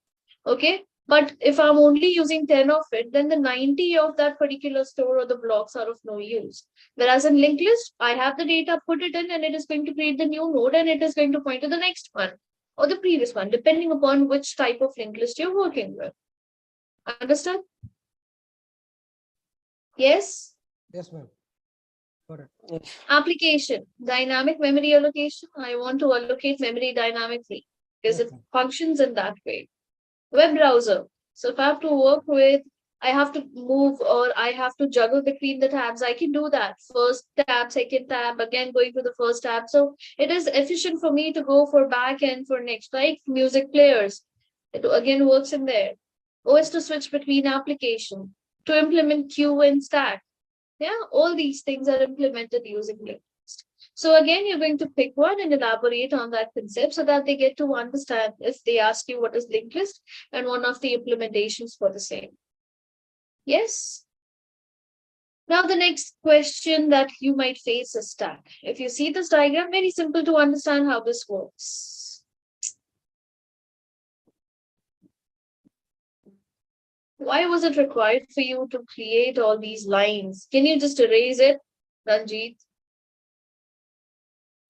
Okay, but if I'm only using 10 of it, then the 90 of that particular store or the blocks are of no use. Whereas in linked list, I have the data, put it in, and it is going to create the new node, and it is going to point to the next one or the previous one, depending upon which type of linked list you're working with. Understood? Yes. Yes, ma'am. Got it. Yes. Application, dynamic memory allocation. I want to allocate memory dynamically because Yes, it ma'am. functions in that way. Web browser. So if I have to work with, I have to move or I have to juggle between the tabs, I can do that. First tab, second tab, again going to the first tab. So it is efficient for me to go for back and for next, like music players. It again works in there. OS to switch between application, to implement queue and stack. Yeah, all these things are implemented using Linux. So again, you're going to pick one and elaborate on that concept so that they get to understand if they ask you what is linked list and one of the implementations for the same. Yes. Now the next question that you might face is stack. If you see this diagram, very simple to understand how this works. Why was it required for you to create all these lines? Can you just erase it, Ranjit?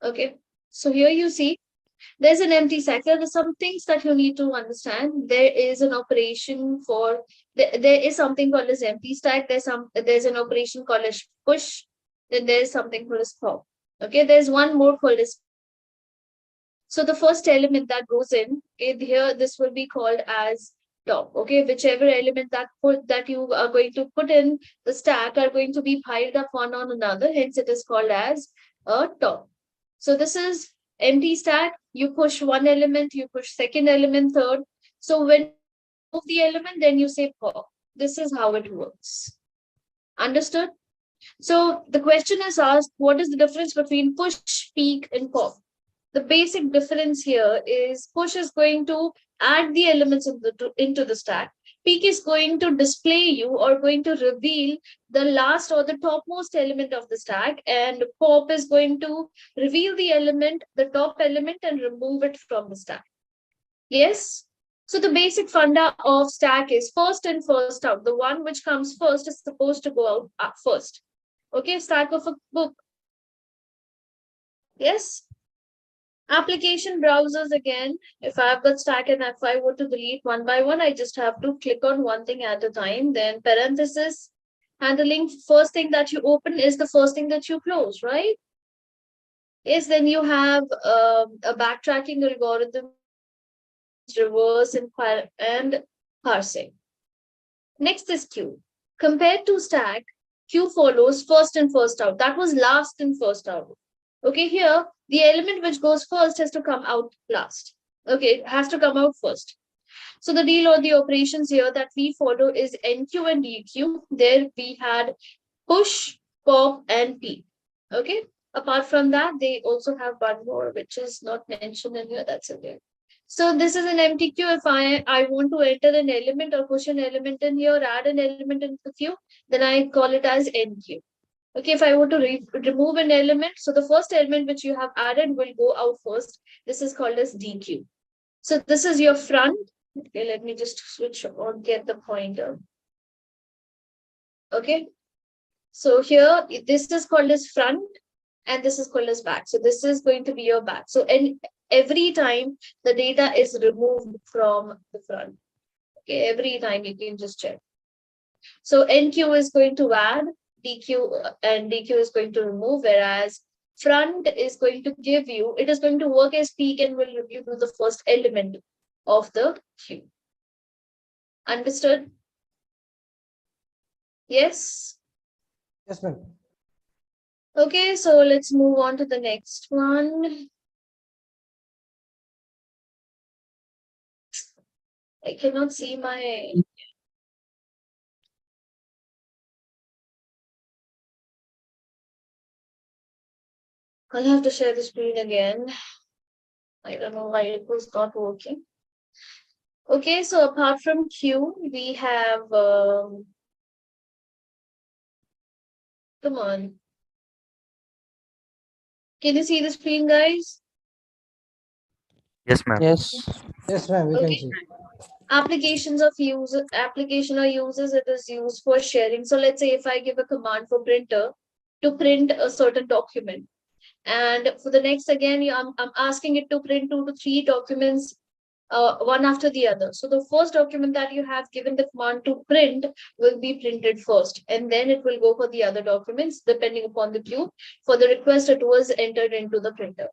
Okay. So here you see there's an empty stack. There are some things that you need to understand. There is an operation for there is something called as empty stack. There's an operation called as push. Then there's something called as pop. Okay, there's one more called as pop. So the first element that goes in here, this will be called as top. Okay, whichever element that you are going to put in the stack are going to be piled up one on another. Hence, it is called as a top. So this is empty stack. You push one element, you push second element, third. So when you remove the element, then you say pop. This is how it works. Understood? So the question is asked, what is the difference between push, peek, and pop? The basic difference here is push is going to add the elements into the stack. Peek is going to display you or going to reveal the last or the topmost element of the stack, and pop is going to reveal the element, the top element, and remove it from the stack. Yes? So the basic funda of stack is first in, first out. The one which comes first is supposed to go out first. Okay, stack of a book. Yes? Application browsers again, if I've got stack and if I were to delete one by one, I just have to click on one thing at a time. Then parenthesis, handling, first thing that you open is the first thing that you close, right? Yes, then you have a backtracking algorithm, reverse and parsing. Next is queue. Compared to stack, queue follows first in, first out. That was last in, first out. Okay, here, the element which goes first has to come out last. Okay, it has to come out first. So the deal or the operations here that we follow is NQ and DQ. There we had push, pop, and P. Okay, apart from that, they also have one more, which is not mentioned in here. That's in there. So this is an empty queue. If I want to enter an element or push an element in here, add an element into the queue, then I call it as NQ. Okay, if I want to remove an element, so the first element which you have added will go out first. This is called as DQ. So this is your front. Okay, let me just switch or get the pointer. Okay, so here this is called as front and this is called as back. So this is going to be your back. So every time the data is removed from the front. Okay, every time you can just check. So NQ is going to add, DQ and DQ is going to remove, whereas front is going to give you, it is going to work as peek and will give you to the first element of the queue. Understood? Yes? Yes, ma'am. Okay, so let's move on to the next one. I cannot see my... I'll have to share the screen again. I don't know why it was not working. Okay, so apart from Q, we have... come on. Can you see the screen, guys? Yes, ma'am. Yes. Yes, ma'am. We can Okay. see. Application or uses, it is used for sharing. So let's say if I give a command for printer to print a certain document, and for the next again, I'm asking it to print 2 to 3 documents, one after the other. So the first document that you have given the command to print will be printed first, and then it will go for the other documents depending upon the queue. For the request, it was entered into the printer.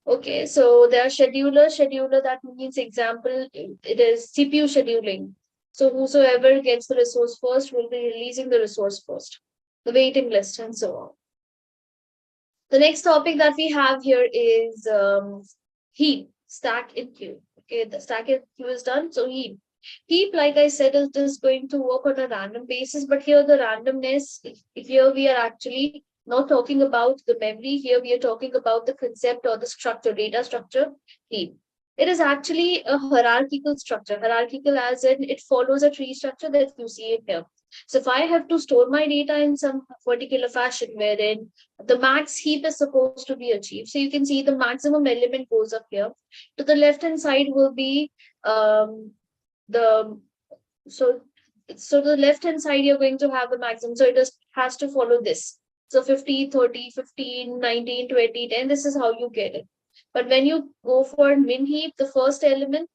Okay, so there are scheduler that means example, it is CPU scheduling. So whosoever gets the resource first will be releasing the resource first, the waiting list and so on. The next topic that we have here is heap, stack in queue. Okay, the stack in queue is done. So heap, like I said, is just going to work on a random basis. But here the randomness, if here we are actually not talking about the memory. Here we are talking about the concept or the structure, data structure. Heap. It is actually a hierarchical structure. Hierarchical as in it follows a tree structure that you see it here. So if I have to store my data in some particular fashion wherein the max heap is supposed to be achieved. So you can see the maximum element goes up here. To the left hand side will be the so the left hand side you're going to have the maximum. So it has to follow this. So 50, 30, 15, 19, 20, 10. This is how you get it. But when you go for min heap, the first element,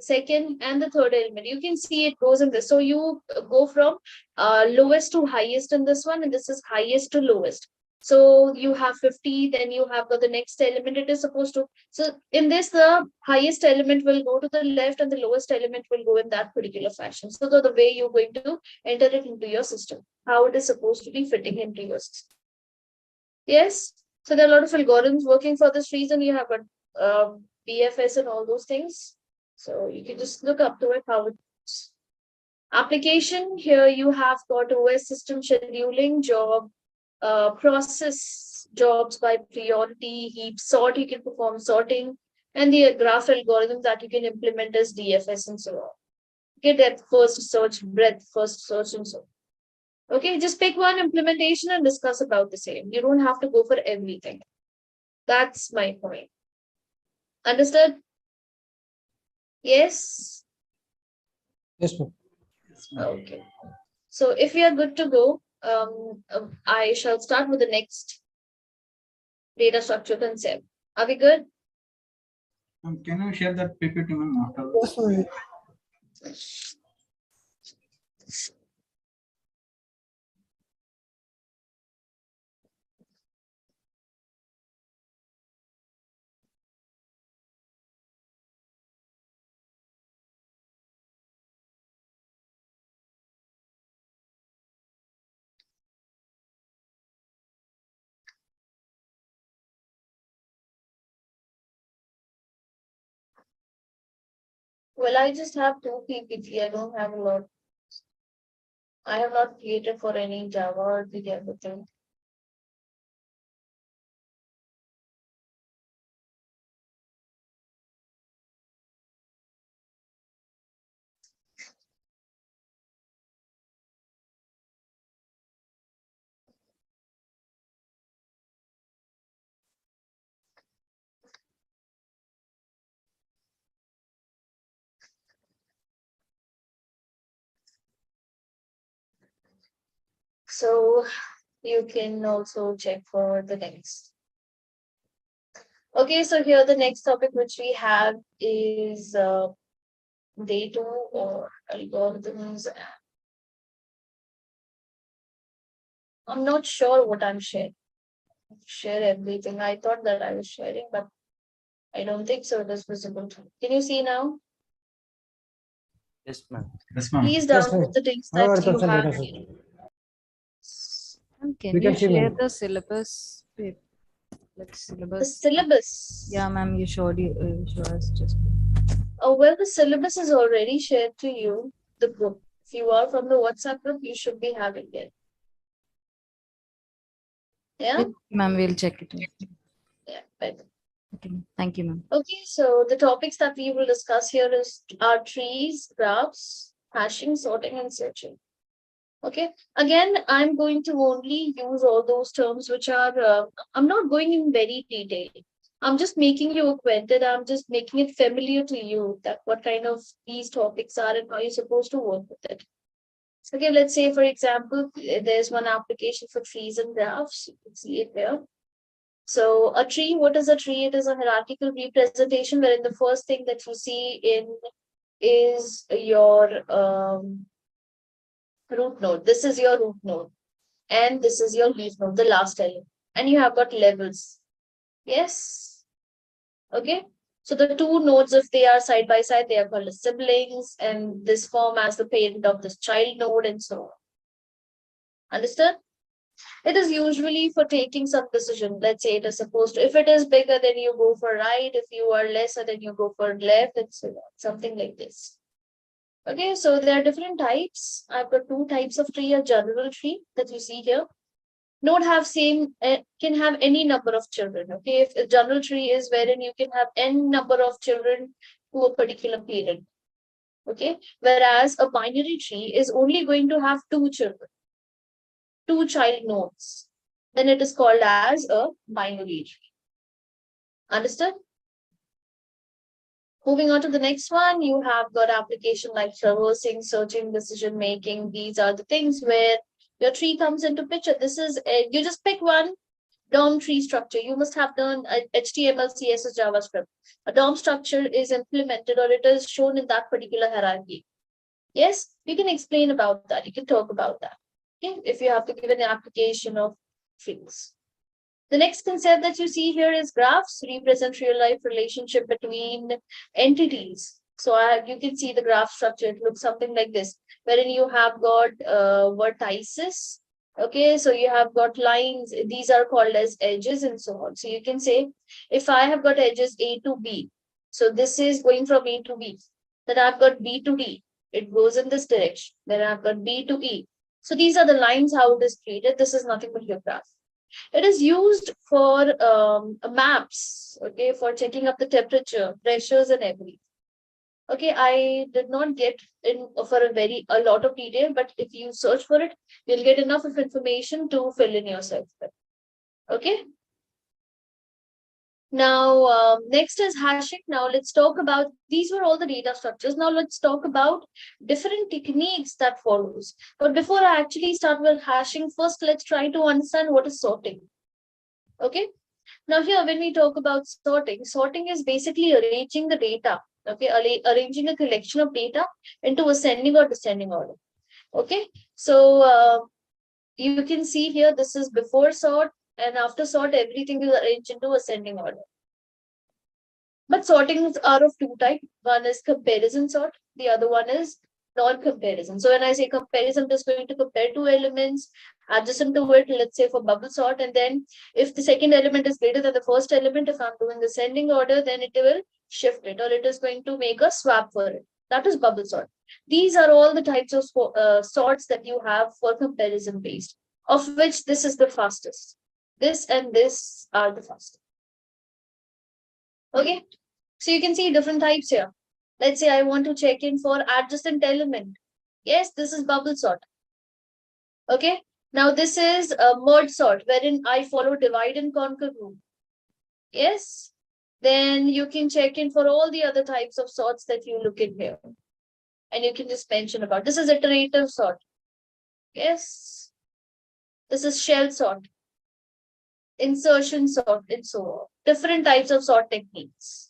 second and the third element, you can see it goes in this. So you go from lowest to highest in this one, and this is highest to lowest. So you have 50, then you have got the next element. It is supposed to. So in this, the highest element will go to the left, and the lowest element will go in that particular fashion. So the way you're going to enter it into your system, how it is supposed to be fitting into your system. Yes. So there are a lot of algorithms working for this reason. You have got BFS and all those things. So you can just look up to it how it works. Application here you have got OS system scheduling, job, process jobs by priority, heap sort, you can perform sorting, and the graph algorithm that you can implement as DFS and so on. Okay, depth first search, breadth first search, and so on. Okay, just pick one implementation and discuss about the same. You don't have to go for everything. That's my point. Understood? Yes? Yes, ma'am. Okay. So if we are good to go, I shall start with the next data structure concept. Are we good? Can you share that PPT, ma'am, after? Yes, ma'am. Well, I just have two PPT. I don't have a lot. I have not created for any Java or the other thing. So you can also check for the next. Okay, so here the next topic which we have is day two or algorithms. I'm not sure what I'm sharing. Share everything. I thought that I was sharing, but I don't think so. It is visible. Can you see now? Yes, ma'am. Yes, ma'am. Please Yes, ma'am. download the things Now that it you comes in have. data set. Ma'am, can We you can see, share ma'am. the syllabus? Like The syllabus? syllabus. Yeah, ma'am, you showed us just. Oh, well, the syllabus is already shared to you, the group. If you are from the WhatsApp group, you should be having it. Yeah? Yes, ma'am, we'll check it. Yeah, better. Okay, thank you, ma'am. Okay, so the topics that we will discuss here is are trees, graphs, hashing, sorting, and searching. Okay, again, I'm going to only use all those terms which are, I'm not going in very detail. I'm just making you acquainted. I'm just making it familiar to you that what kind of these topics are and how you're supposed to work with it. Okay, let's say, for example, there's one application for trees and graphs. You can see it there. So a tree, what is a tree? It is a hierarchical representation wherein the first thing that you see in is your root node. This is your root node. And this is your leaf node, the last element. And you have got levels. Yes. Okay. So the two nodes, if they are side by side, they are called as siblings, and this form as the parent of this child node and so on. Understood? It is usually for taking some decision. Let's say it is supposed to, if it is bigger, then you go for right. If you are lesser, then you go for left, and so on. Something like this. Okay, so there are different types. I've got two types of tree, a general tree that you see here. Node have same, can have any number of children. Okay, if a general tree is wherein you can have n number of children to a particular parent. Okay, whereas a binary tree is only going to have two children, two child nodes. Then it is called as a binary tree. Understood? Moving on to the next one, you have got application like traversing, searching, decision making. These are the things where your tree comes into picture. This is you just pick one DOM tree structure. You must have done HTML, CSS, JavaScript. A DOM structure is implemented or it is shown in that particular hierarchy. Yes, you can explain about that. You can talk about that. Okay, if you have to give an application of trees. The next concept that you see here is graphs represent real life relationship between entities. So you can see the graph structure. It looks something like this, wherein you have got vertices. Okay, so you have got lines. These are called as edges and so on. So you can say, if I have got edges A to B, so this is going from A to B. Then I've got B to D. It goes in this direction. Then I've got B to E. So these are the lines how it is treated. This is nothing but your graph. It is used for maps, okay, for checking up the temperature, pressures, and everything. Okay, I did not get in for a lot of detail, but if you search for it, you'll get enough of information to fill in yourself with. Okay. Now, next is hashing. Now, let's talk about, these were all the data structures. Now, let's talk about different techniques that follows. But before I actually start with hashing, first, let's try to understand what is sorting. Okay. Now here, when we talk about sorting, sorting is basically arranging the data, okay, arranging a collection of data into ascending or descending order. Okay, so you can see here, this is before sort, and after sort, everything is arranged into ascending order. But sortings are of two types. One is comparison sort, the other one is non-comparison. So when I say comparison, I'm just going to compare two elements adjacent to it, let's say for bubble sort, and then if the second element is greater than the first element, if I'm doing ascending order, then it will shift it, or it is going to make a swap for it. That is bubble sort. These are all the types of sorts that you have for comparison based, of which this is the fastest. This and this are the fastest. Okay, so you can see different types here. Let's say I want to check in for adjacent element. Yes, this is bubble sort. Okay, now this is a merge sort, wherein I follow divide and conquer rule. Yes, then you can check in for all the other types of sorts that you look in here. And you can just mention about, this is iterative sort. Yes, this is shell sort, insertion sort, and so on. Different types of sort techniques.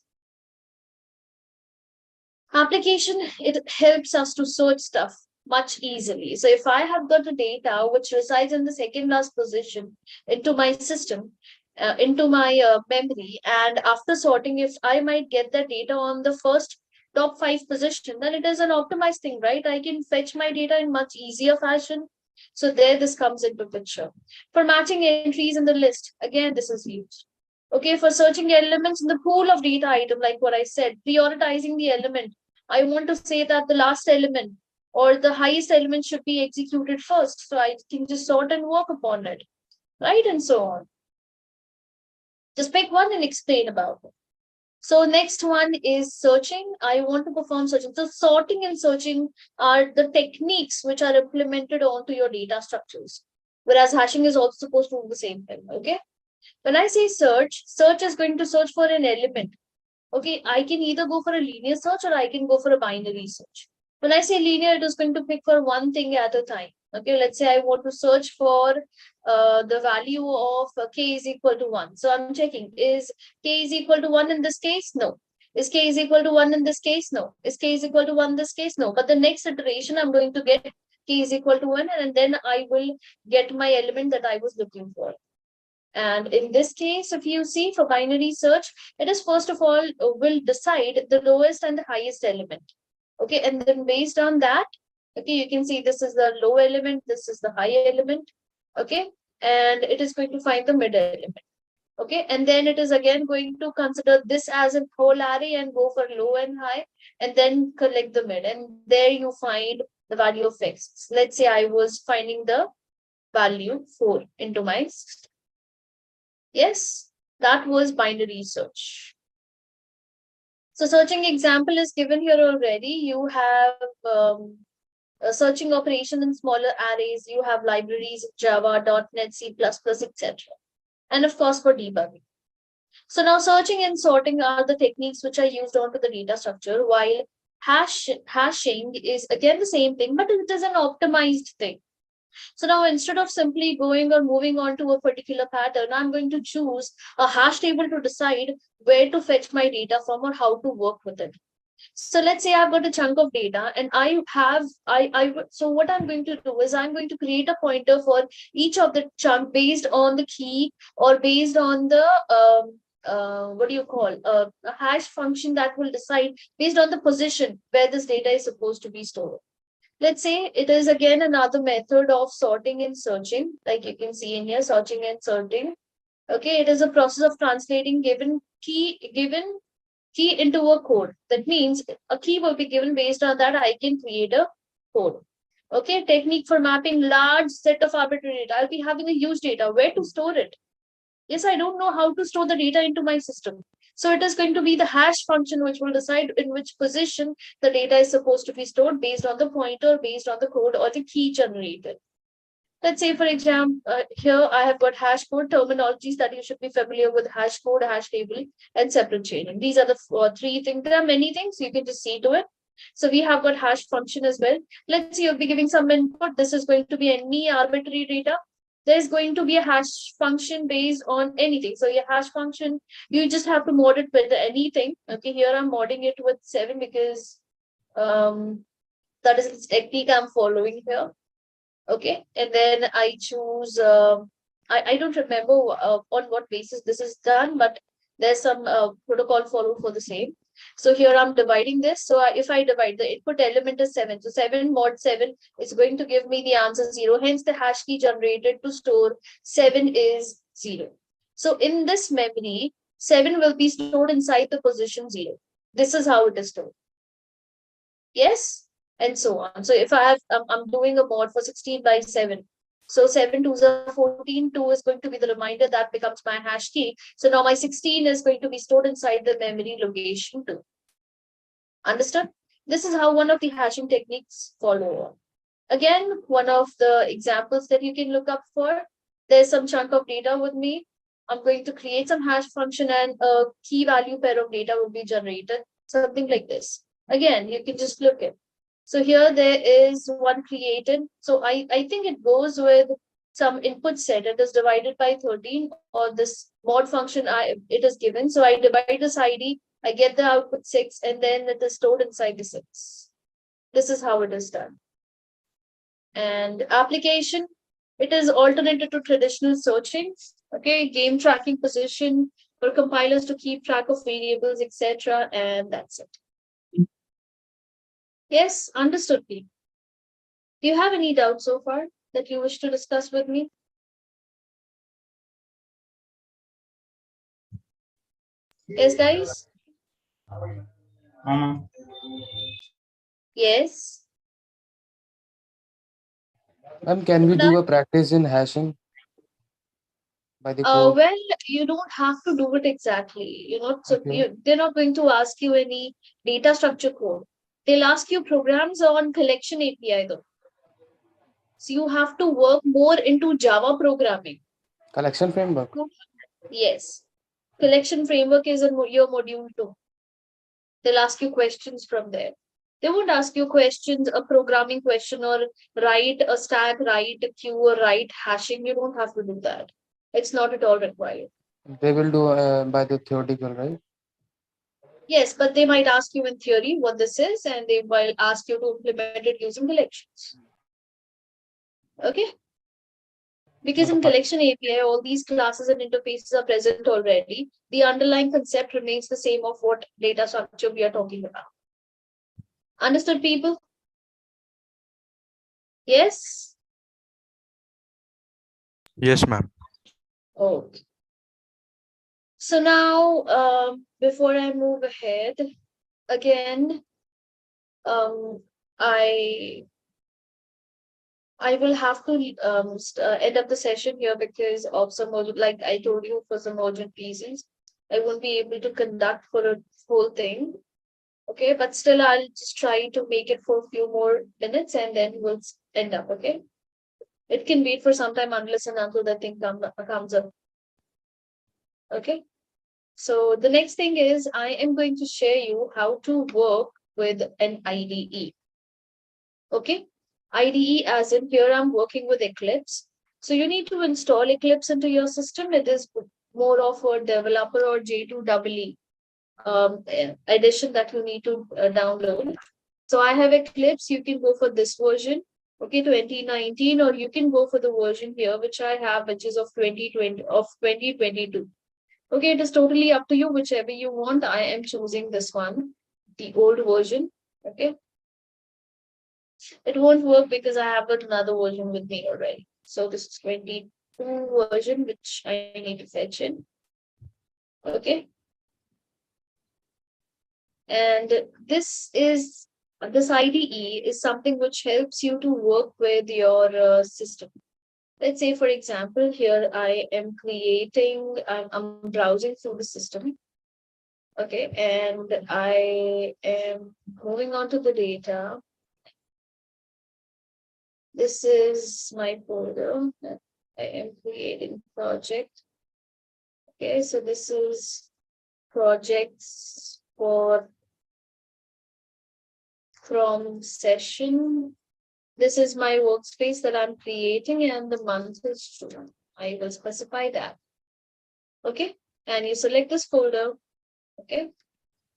Application, it helps us to search stuff much easily. So if I have got the data which resides in the second last position into my system, into my memory, and after sorting, if I might get the data on the first top 5 position, then it is an optimized thing, right? I can fetch my data in much easier fashion. So there this comes into picture. For matching entries in the list, again, this is used. Okay, for searching elements in the pool of data item, like what I said, prioritizing the element. I want to say that the last element or the highest element should be executed first. So I can just sort and work upon it, right? And so on. Just pick one and explain about it. So next one is searching. I want to perform searching. So sorting and searching are the techniques which are implemented onto your data structures. Whereas hashing is also supposed to do the same thing, okay? When I say search, search is going to search for an element. Okay, I can either go for a linear search or I can go for a binary search. When I say linear, it is going to pick for one thing at a time. Okay, let's say I want to search for the value of k is equal to 1. So I'm checking, is k is equal to 1 in this case? No. Is k is equal to 1 in this case? No. Is k is equal to 1 in this case? No. But the next iteration, I'm going to get k is equal to 1, and then I will get my element that I was looking for. And in this case, if you see for binary search, it is first of all will decide the lowest and the highest element. Okay, and then based on that, okay, you can see this is the low element, this is the high element. Okay, and it is going to find the mid element. Okay, and then it is again going to consider this as a whole array and go for low and high, and then collect the mid, and there you find the value of x. Let's say I was finding the value 4 into my system. Yes, that was binary search. So searching example is given here already. You have a searching operation in smaller arrays. You have libraries, Java, .NET, C++, etc. And of course for debugging. So now searching and sorting are the techniques which are used onto the data structure, while hashing is again the same thing, but it is an optimized thing. So now instead of simply going or moving on to a particular pattern, I'm going to choose a hash table to decide where to fetch my data from or how to work with it. So let's say I've got a chunk of data and so what I'm going to do is I'm going to create a pointer for each of the chunk based on the key or based on the what do you call a hash function that will decide based on the position where this data is supposed to be stored. Let's say it is again another method of sorting and searching, like you can see in here, sorting and sorting. Okay, it is a process of translating given key into a code. That means a key will be given, based on that I can create a code. Okay, technique for mapping large set of arbitrary data. I'll be having a huge data. Where to store it? Yes, I don't know how to store the data into my system. So it is going to be the hash function which will decide in which position the data is supposed to be stored based on the pointer, based on the code or the key generated. Let's say, for example, here I have got hash code terminologies that you should be familiar with: hash code, hash table, and separate chaining. These are the three things. There are many things, you can just see to it. So we have got hash function as well. Let's say you'll be giving some input. This is going to be any arbitrary data. There's going to be a hash function based on anything. So your hash function, you just have to mod it with anything. Okay, here I'm modding it with 7 because that is the technique I'm following here. Okay, and then I choose I don't remember on what basis this is done, but there's some protocol followed for the same. So here I'm dividing this. So if I divide, the input element is 7, so 7 mod 7 is going to give me the answer 0. Hence the hash key generated to store 7 is 0. So in this memory, 7 will be stored inside the position 0. This is how it is stored. Yes, and so on. So if I have, I'm doing a mod for 16 by 7. So 7 2s are 14, 2 is going to be the reminder that becomes my hash key. So now my 16 is going to be stored inside the memory location 2. Understood? This is how one of the hashing techniques follow on. Again, one of the examples that you can look up for, there's some chunk of data with me. I'm going to create some hash function and a key value pair of data will be generated, something like this. Again, you can just look at. So here there is one created. So I think it goes with some input set. It is divided by 13, or this mod function it is given. So I divide this ID, I get the output 6, and then it is stored inside the 6. This is how it is done. And application, it is alternative to traditional searching. Okay, game tracking position for compilers to keep track of variables, etc. And that's it. Yes, understood, Pete. Do you have any doubts so far that you wish to discuss with me? Yes, guys? Yes. Can we do a practice in hashing by the code? Well, you don't have to do it exactly. So Okay. they're not going to ask you any data structure code. They'll ask you programs on collection API though. So you have to work more into Java programming. Collection framework. Yes. Collection framework is in your module 2. They'll ask you questions from there. They won't ask you questions, a programming question, or write a stack, write a queue, or write hashing. You don't have to do that. It's not at all required. They will do by the theoretical, right? Yes, but they might ask you in theory what this is, and they will ask you to implement it using collections. Okay. Because in collection API, all these classes and interfaces are present already. The underlying concept remains the same of what data structure we are talking about. Understood, people? Yes? Yes, ma'am. Okay. So now, before I move ahead, again, um, I I will have to end up the session here because of some like I told you, for some urgent reasons. I won't be able to conduct for a whole thing. Okay, but still I'll just try to make it for a few more minutes and then we'll end up. Okay, it can wait for some time unless and until the thing comes up. Okay, so the next thing is I am going to share you how to work with an IDE. Okay, IDE as in here I'm working with Eclipse. So you need to install Eclipse into your system. It is more of a developer or J2EE edition that you need to download. So I have Eclipse. You can go for this version, okay, 2019, or you can go for the version here, which I have, which is of 2022. Okay, it is totally up to you, whichever you want. I am choosing this one, the old version. Okay, it won't work because I have got another version with me already. So this is 22 version, which I need to fetch in. Okay. And this IDE is something which helps you to work with your system. Let's say, for example, here I am I'm browsing through the system. Okay, and I am moving on to the data. This is my folder that I am creating project. Okay, so this is projects from session. This is my workspace that I'm creating and the month is June. I will specify that. Okay, and you select this folder. Okay,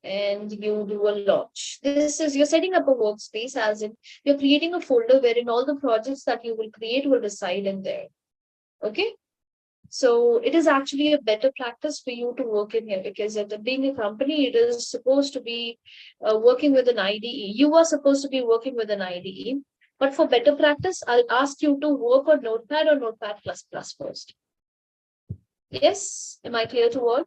and you do a launch. This is, you're setting up a workspace, as in you're creating a folder wherein all the projects that you will create will reside in there. Okay, so it is actually a better practice for you to work in here because at being a company, it is supposed to be working with an IDE. You are supposed to be working with an IDE, but for better practice, I'll ask you to work on Notepad or Notepad++ first. Yes, am I clear to all?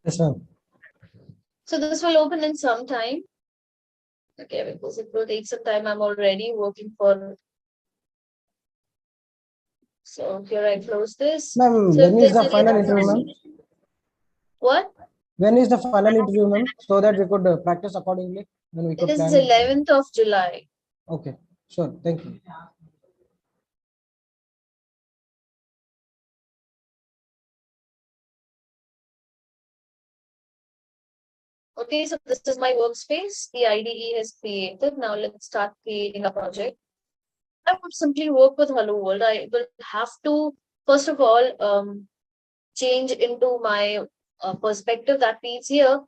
Yes, ma'am. So this will open in some time. Okay, because it will take some time. I'm already working for. So here I close this. Ma'am, So if when is there's the any final other interview, ma'am? question, what? When is the final interview, ma'am? So that we could practice accordingly and we It could is plan. 11th of July. Okay, sure. Thank you. Okay, so this is my workspace. The IDE has created. Now let's start creating a project. I would simply work with Hello World. I will have to, first of all, change into my perspective. That means here,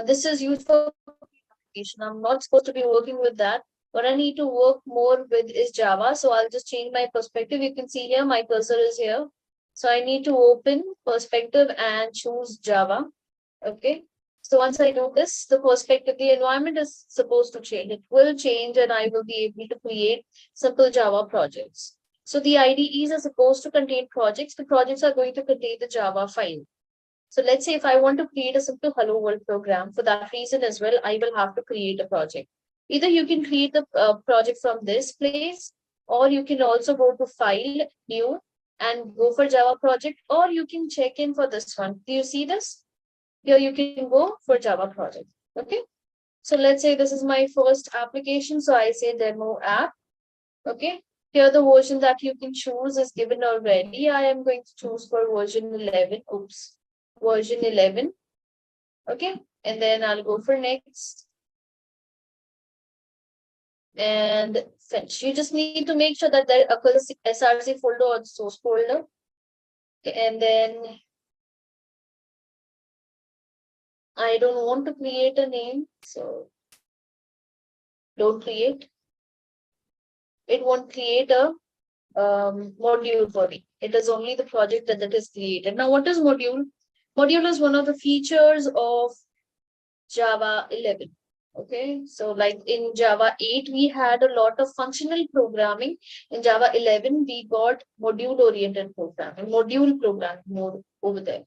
this is used for application. I'm not supposed to be working with that. What I need to work more with is Java. So I'll just change my perspective. You can see here, my cursor is here. So I need to open perspective and choose Java. Okay. So once I do this, the perspective, the environment is supposed to change. It will change and I will be able to create simple Java projects. So the IDEs are supposed to contain projects. The projects are going to contain the Java file. So let's say if I want to create a simple Hello World program, for that reason as well, I will have to create a project. Either you can create the project from this place, or you can also go to File, New, and go for Java project, or you can check in for this one. Do you see this? Here you can go for Java project. Okay. So let's say this is my first application. So I say demo app. Okay. Here the version that you can choose is given already. I am going to choose for version 11. Oops. Version 11. Okay. And then I'll go for next. And fetch. You just need to make sure that there occurs SRC folder or source folder. Okay. And then I don't want to create a name. So don't create. it won't create a module for me. It is only the project that is created. Now, what is module? Module is one of the features of Java 11. Okay, so like in Java 8, we had a lot of functional programming. In Java 11, we got module oriented programming, module programming more over there.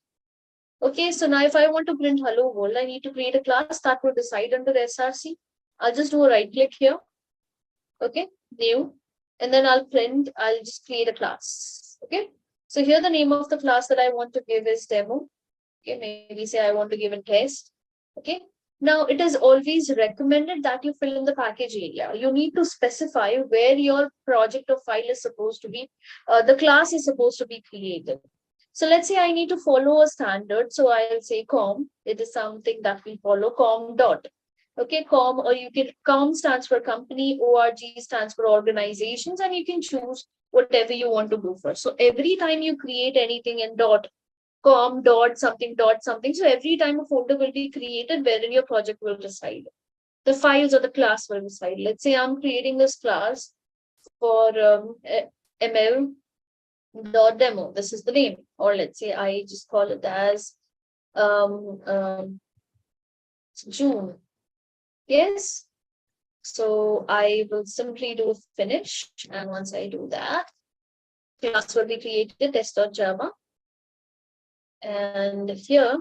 Okay, so now if I want to print hello world, I need to create a class that will decide under SRC. I'll just do a right click here. Okay, new, and then I'll just create a class. Okay, so here the name of the class that I want to give is demo. Okay, maybe say I want to give a test. Okay, now it is always recommended that you fill in the package area. You need to specify where your project or file is supposed to be, the class is supposed to be created. So let's say I need to follow a standard. So I'll say com. It is something that we follow com dot. Okay, com, or you can com stands for company, org stands for organizations, and you can choose whatever you want to do first. So every time you create anything in dot com dot something dot something, so every time a folder will be created wherein your project will reside. The files or the class will reside. Let's say I'm creating this class for ML dot demo. This is the name, or let's say I just call it as um, um, June. Yes. So I will simply do finish, and once I do that, class will be created test.java, and here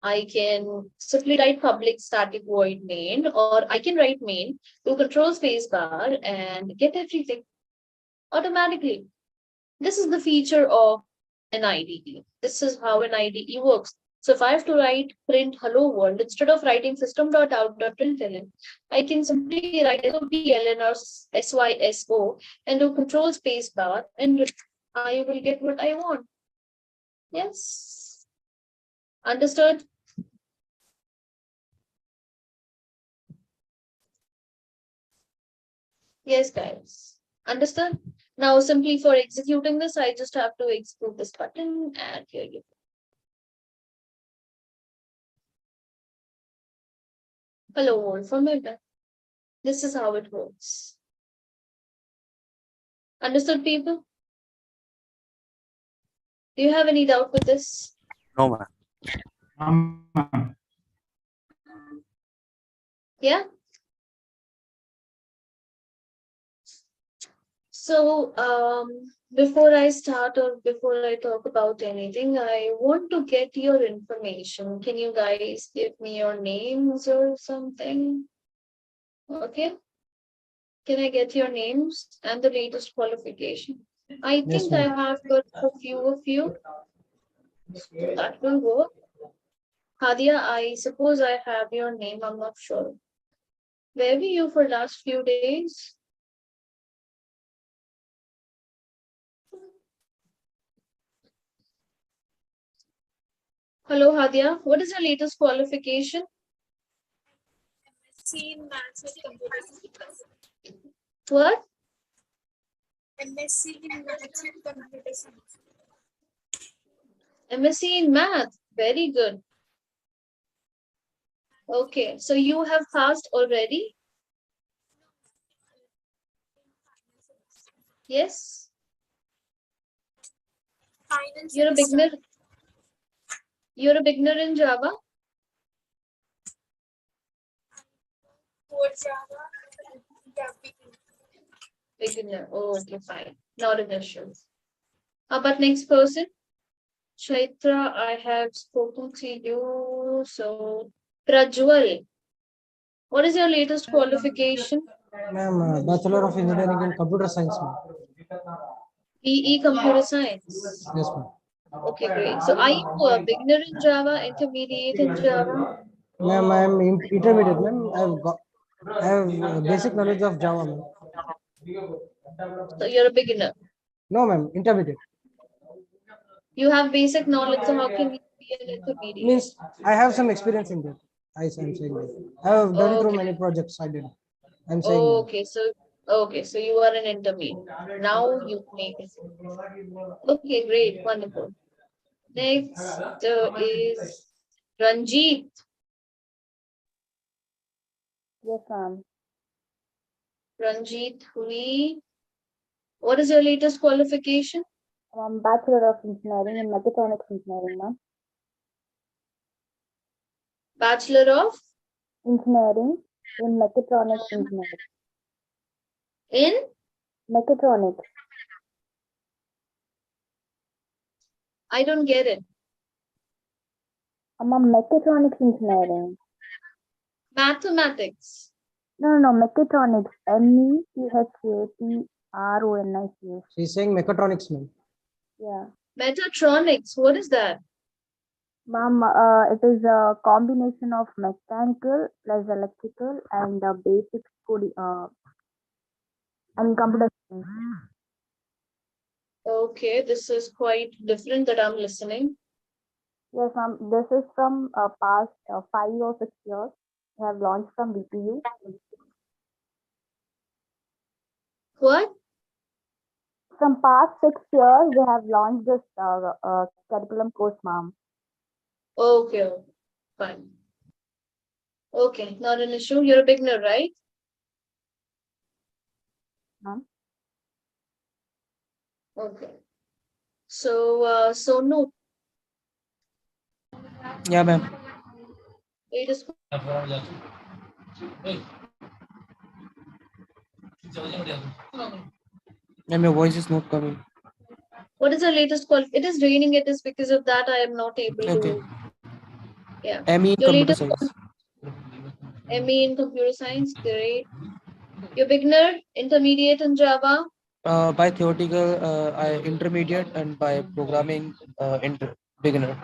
I can simply write public static void main, or I can write main, do control space bar, and get everything automatically. This is the feature of an IDE. This is how an IDE works. So if I have to write print hello world, instead of writing system.out.println, I can simply write SOPLN or SYSO and do control space bar, and I will get what I want. Yes. Understood? Yes, guys. Understood? Now, simply for executing this, I just have to execute this button, and here you go. Hello world from Meta. This is how it works. Understood, people? Do you have any doubt with this? No, ma'am. Ma'am. Yeah? So, before I start or before I talk about anything, I want to get your information. Can you guys give me your names or something? Okay. Can I get your names and the latest qualification? I Yes, think I ma'am. have got a few of you. So that will work. Hadia, I suppose I have your name. I'm not sure. Where were you for last few days? Hello, Hadia. What is your latest qualification? MSc in Maths with Computer Science. What? MSc in Maths with Computer Science. MSc in Math. Very good. Okay, so you have passed already? Yes? Final You're a semester. beginner? You're a beginner in Java? For Java, yeah, Beginner. Oh, okay, fine. Not an issue. How about next person? Chaitra, I have spoken to you. So, Prajwal, what is your latest qualification? Ma'am, Bachelor of Engineering in Computer Science, ma'am. BE Computer Science. Yes, ma'am. Okay, great. So, are you a beginner in Java, intermediate in Java? Ma'am, I am intermediate, ma'am. I have basic knowledge of Java, ma'am. So, you're a beginner. No, ma'am, intermediate. You have basic knowledge, so how can you be an intermediate? Means I have some experience in that. I am saying that. I have done through Okay. many projects. I did. I'm saying that. Okay, so you are an intermediate. Now you make it. Okay, great, wonderful. Next is Ranjit. Yes, ma'am. Ranjit Hui. What is your latest qualification? Bachelor of Engineering in Mechatronics Engineering, ma'am. Bachelor of Engineering in Mechatronics Engineering. in Mechatronics. I don't get it. Ma'am, Mechatronics Engineering. Mathematics. No, Mechatronics. Mechatronics. She's saying mechatronics, ma'am. Yeah. Metatronics. What is that? Ma'am, it is a combination of mechanical plus electrical and basic coding, and computer science. Okay, this is quite different that I'm listening. Yes, ma'am. This is from past 5 or 6 years. We have launched from BPU. What? From past 6 years, we have launched this curriculum course, ma'am. Okay, fine. Okay, not an issue. You're a beginner, right? Ma'am. Okay. So no, Yeah, ma'am. it is Ma'am, your voice is not coming. what is the latest call? It is raining. It is because of that I am not able Okay. to. Yeah. ME in Your computer latest science. ME in computer science, great. You're beginner, intermediate in Java. By theoretical, I intermediate, and by programming, beginner.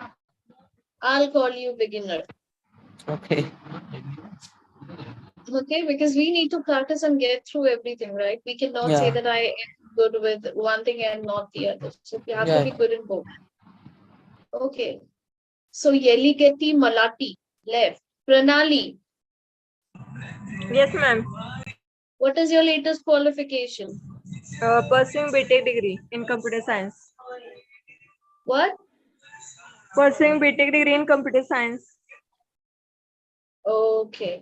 I'll call you beginner. Okay. Okay, because we need to practice and get through everything, right? We cannot say Yeah. that I am good with one thing and not the other. So you have to Yeah. be good in both. Okay. So Yeligeti Malati, left. Pranali, Yes, ma'am. what is your latest qualification? Pursuing BTech degree in computer science. What? Pursuing BTech degree in computer science. Okay.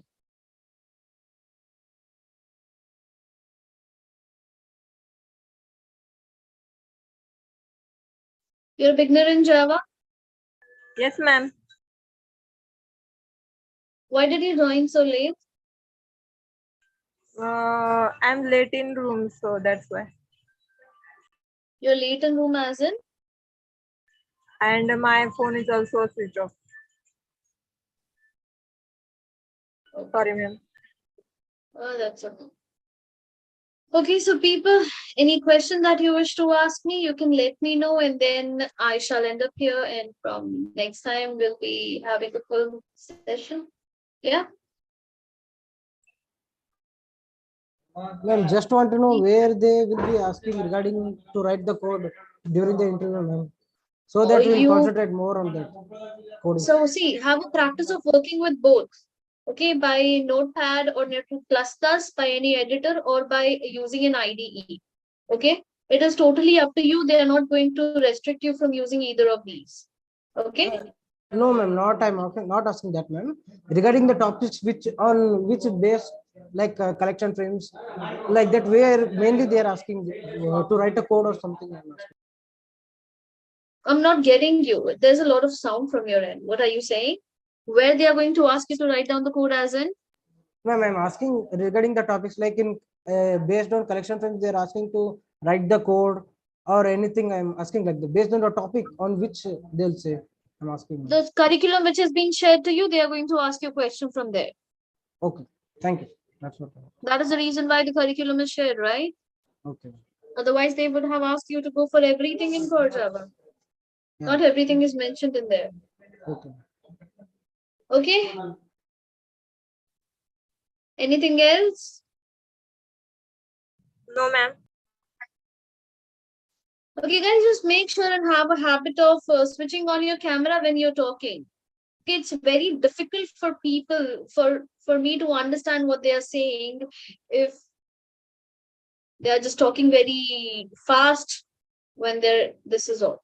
You're a beginner in Java? Yes, ma'am. Why did you join so late? I'm late in room, so that's why. You're late in room as in? And my phone is also switched off. Sorry, ma'am. Oh, that's okay. Okay, so people, any question that you wish to ask me, you can let me know, and then I shall end up here. And from next time, we'll be having a full session. Yeah. Ma'am, just want to know where they will be asking regarding to write the code during the interview, ma'am. So that we'll concentrate more on that coding. So see, have a practice of working with both. Okay, by Notepad or Notebook++ by any editor or by using an IDE. Okay, it is totally up to you. They are not going to restrict you from using either of these. Okay. No, ma'am, not asking that, ma'am. Regarding the topics on which base, like collection frames, like that, where mainly they are asking to write a code or something. I'm not getting you. There's a lot of sound from your end. What are you saying? Where they are going to ask you to write down the code as in? Ma'am, I'm asking regarding the topics like in based on collection frames, they're asking to write the code or anything. I'm asking like the based on the topic on which they'll say. I'm asking. The curriculum which is being shared to you, they are going to ask you a question from there. Okay, thank you. That's what. That is the reason why the curriculum is shared, right? Okay. Otherwise, they would have asked you to go for everything in core Java. Yeah. Not everything is mentioned in there. Okay. Okay. Anything else? No, ma'am. Okay, guys, just make sure and have a habit of switching on your camera when you're talking. It's very difficult for people, for me to understand what they are saying if they are just talking very fast when this is off,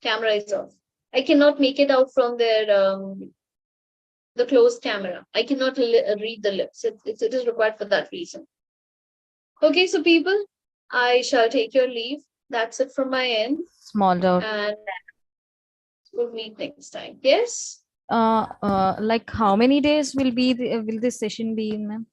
camera is off. I cannot make it out from their the closed camera. I cannot read the lips. It is required for that reason. Okay, so people, I shall take your leave. That's it from my end. Small doubt. And we'll meet next time. Yes? Like how many days will will this session be in, ma'am?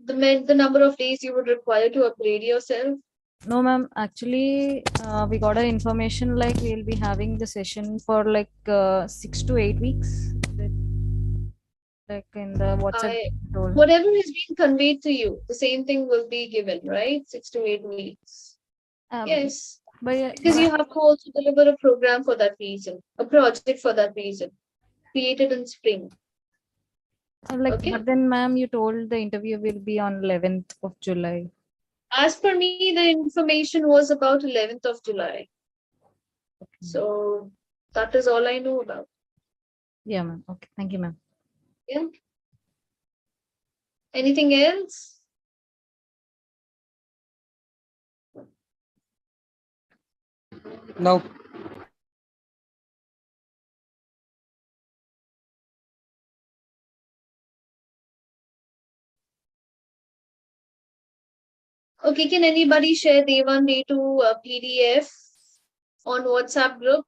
The number of days you would require to upgrade yourself. No, ma'am. Actually, we got an information like we'll be having the session for like 6 to 8 weeks. Like in the WhatsApp told. Whatever is being conveyed to you, the same thing will be given, right? 6 to 8 weeks. Yes. Because you have to also deliver a program for that reason, a project for that reason, created in spring. Like, Okay. but then, ma'am, you told the interview will be on 11th of July. As per me, the information was about 11th of July. So that is all I know about. Yeah, ma'am. Okay. Thank you, ma'am. Yeah. Anything else? No. Okay, can anybody share day 1, day 2 PDF on WhatsApp group?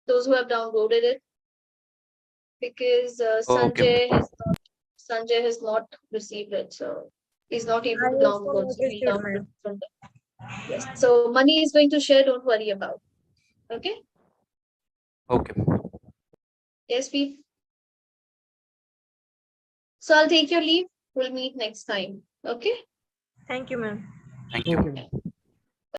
Those who have downloaded it, because Okay. Sanjay has not received it, so he's not able I to also download. So noticed we'll it, download ma'am. it from there. Yes. So money is going to share. Don't worry about. Okay. Okay. Yes, Pete. So I'll take your leave. We'll meet next time. Okay. Thank you, ma'am. Thank you. Okay.